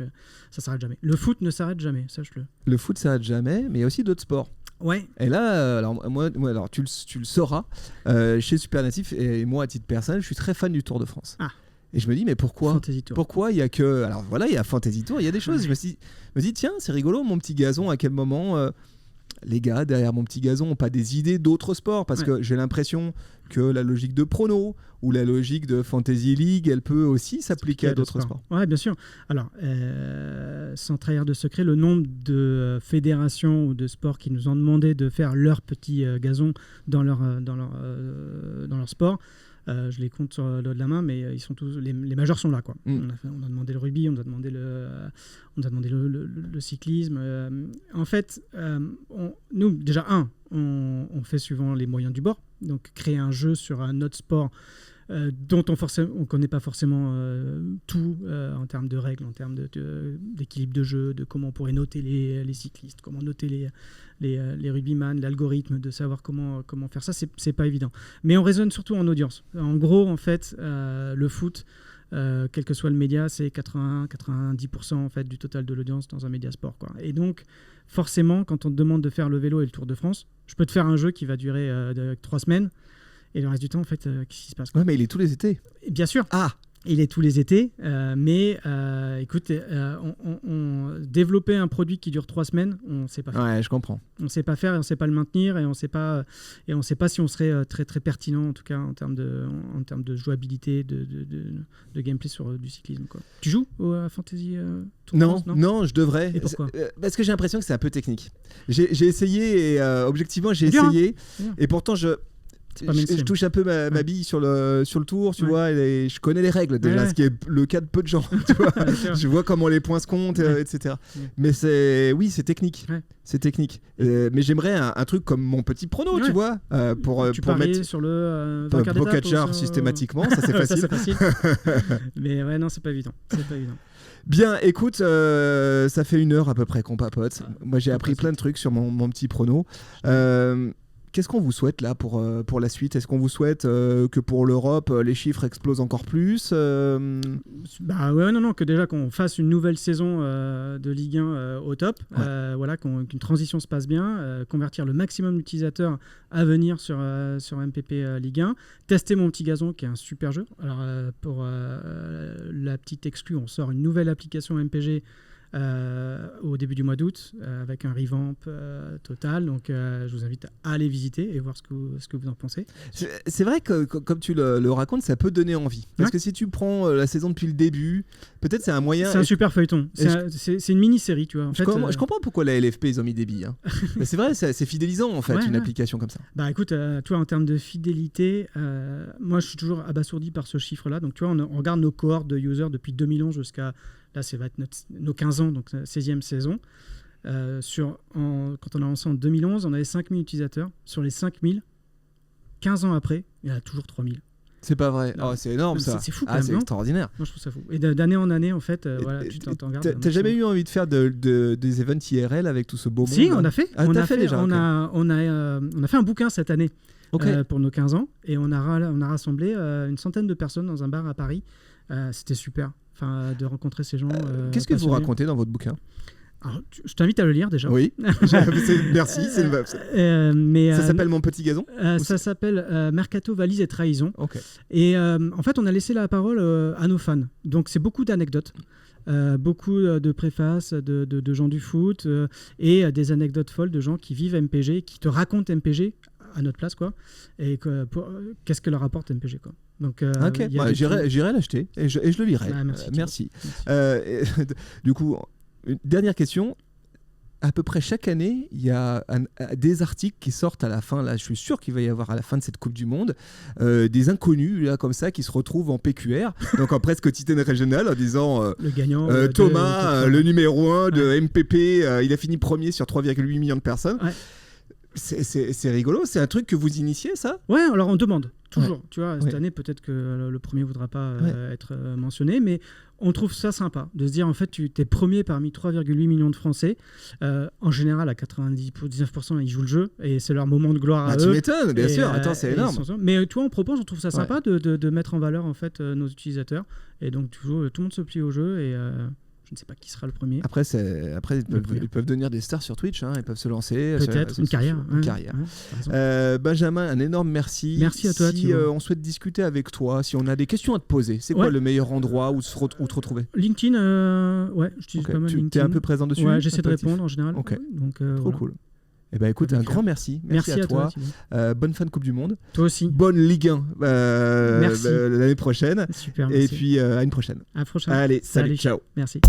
ça s'arrête jamais. Le foot ne s'arrête jamais, sache-le. Le foot s'arrête jamais, mais il y a aussi d'autres sports. Ouais. Et là, alors tu le sauras, chez Supernatif et moi à titre personnel, je suis très fan du Tour de France. Et je me dis mais pourquoi il y a que, alors voilà, il y a Fantasy Tour, il y a des choses. Je me dis tiens, c'est rigolo mon petit gazon, à quel moment les gars derrière mon petit gazon n'ont pas des idées d'autres sports, parce que j'ai l'impression que la logique de prono ou la logique de Fantasy League, elle peut aussi s'appliquer à d'autres sports. Ouais, bien sûr. Alors, sans trahir de secret, le nombre de fédérations ou de sports qui nous ont demandé de faire leur petit gazon dans leur sport, je les compte sur le dos de la main, mais ils sont tous, les majeurs sont là, quoi. On a demandé le rugby, on a demandé le cyclisme. En fait, nous, déjà, on fait suivant les moyens du bord. Donc, créer un jeu sur un autre sport dont on ne connaît pas forcément tout en termes de règles, en termes d'équilibre de jeu, de comment on pourrait noter les cyclistes, comment noter les rugbyman, l'algorithme, de savoir comment faire ça, c'est pas évident. Mais on raisonne surtout en audience. En gros, en fait, le foot, quel que soit le média, c'est 80-90% en fait, du total de l'audience dans un média sport, quoi. Et donc, forcément, quand on te demande de faire le vélo et le Tour de France, je peux te faire un jeu qui va durer 3 semaines. Et le reste du temps, en fait, qu'est-ce qui se passe, quoi? Ouais, mais il est tous les étés. Bien sûr. Il est tous les étés. Mais écoute, développer un produit qui dure 3 semaines, on ne sait pas faire. Ouais, je comprends. On ne sait pas faire et on ne sait pas le maintenir et on ne sait pas si on serait très, très pertinent, en tout cas, en termes de jouabilité, de gameplay sur du cyclisme, quoi. Tu joues à Fantasy Tour de France, non, je devrais. Et pourquoi? Parce que j'ai l'impression que c'est un peu technique. J'ai essayé et objectivement, j'ai essayé. Et pourtant, je touche un peu ma bille sur le tour, tu vois, et je connais les règles déjà, ce qui est le cas de peu de gens, tu vois. Je vois comment les points se comptent, etc. Mais c'est technique. C'est technique. Mais j'aimerais un truc comme mon petit prono, tu vois, pour mettre sur le vainqueur d'étape Pogacar systématiquement, ça c'est facile. Ça, c'est facile. Mais ouais, non, c'est pas évident. Bien, écoute, ça fait 1 heure à peu près qu'on papote. Moi, j'ai appris plein de trucs sur mon petit prono. Qu'est-ce qu'on vous souhaite là pour la suite? Est-ce qu'on vous souhaite que pour l'Europe, les chiffres explosent encore plus Non, que déjà qu'on fasse une nouvelle saison de Ligue 1 au top, qu'une transition se passe bien, convertir le maximum d'utilisateurs à venir sur MPP Ligue 1, tester mon petit gazon qui est un super jeu. Alors pour la petite exclue, on sort une nouvelle application MPG au début du mois d'août avec un revamp total, donc je vous invite à aller visiter et voir ce que vous en pensez. C'est vrai que comme tu le racontes, ça peut donner envie, parce que si tu prends la saison depuis le début, peut-être c'est un moyen. C'est un super feuilleton, c'est une mini-série, tu vois. Je comprends pourquoi la LFP ils ont mis des billes, hein. Mais c'est vrai, c'est fidélisant en fait, application comme ça. Bah écoute, tu vois, en termes de fidélité, moi je suis toujours abasourdi par ce chiffre là, donc tu vois, on regarde nos cohortes de users depuis 2011 jusqu'à là, ça va être nos 15 ans, donc 16e saison. Quand on a lancé en 2011, on avait 5000 utilisateurs. Sur les 5000, 15 ans après, il y en a toujours 3000. C'est pas vrai. C'est énorme, ça. C'est fou quand même, c'est extraordinaire. Moi, je trouve ça fou. Et d'année en année, en fait, tu t'en gardes. T'as jamais eu envie de faire des events IRL avec tout ce beau monde? Si, on a fait. On a fait déjà. On a fait un bouquin cette année pour nos 15 ans. Et on a rassemblé une centaine de personnes dans un bar à Paris. C'était super. Enfin, de rencontrer ces gens. Qu'est-ce que vous racontez dans votre bouquin? Alors, je t'invite à le lire déjà. Oui, merci. Ça s'appelle Mon Petit Gazon? Ça s'appelle Mercato, Valise et Trahison. Okay. Et en fait, on a laissé la parole à nos fans. Donc, c'est beaucoup d'anecdotes. beaucoup de préfaces de gens du foot et des anecdotes folles de gens qui vivent MPG, qui te racontent MPG à notre place, quoi, et qu'est-ce que leur apporte MPG, quoi. Donc, j'irai l'acheter et je le lirai. Merci. Du coup, une dernière question. À peu près chaque année, il y a des articles qui sortent à la fin. Là, je suis sûr qu'il va y avoir à la fin de cette Coupe du Monde des inconnus là comme ça qui se retrouvent en PQR, donc en presse quotidienne régionale, en disant le gagnant, Thomas, le numéro 1 de MPP, il a fini premier sur 3,8 millions de personnes. Ouais. C'est rigolo, c'est un truc que vous initiez, ça ? Ouais, alors on demande toujours. Tu vois, cette année, peut-être que le premier ne voudra pas être mentionné, mais on trouve ça sympa de se dire, en fait, tu es premier parmi 3,8 millions de Français. En général, à 99%, ils jouent le jeu et c'est leur moment de gloire à eux. Tu m'étonnes, bien sûr. Attends, c'est énorme. Mais toi, on propose, on trouve ça sympa de mettre en valeur en fait, nos utilisateurs. Et donc, toujours, tout le monde se plie au jeu et... je ne sais pas qui sera le premier. Après ils peuvent devenir des stars sur Twitch, ils peuvent se lancer. Peut-être, une carrière. Benjamin, un énorme merci. Merci à toi. Si on souhaite discuter avec toi, si on a des questions à te poser, c'est quoi le meilleur endroit où te retrouver ? LinkedIn, j'utilise pas mal LinkedIn. Tu es un peu présent dessus ? Ouais, j'essaie de répondre en général. Ok, trop cool. Eh ben écoute, un grand merci. Merci à toi. Bonne fin de Coupe du Monde. Toi aussi. Bonne Ligue 1 merci. L'année prochaine. Super, merci. Et puis à une prochaine. À la prochaine. Allez, salut. Ciao. Merci.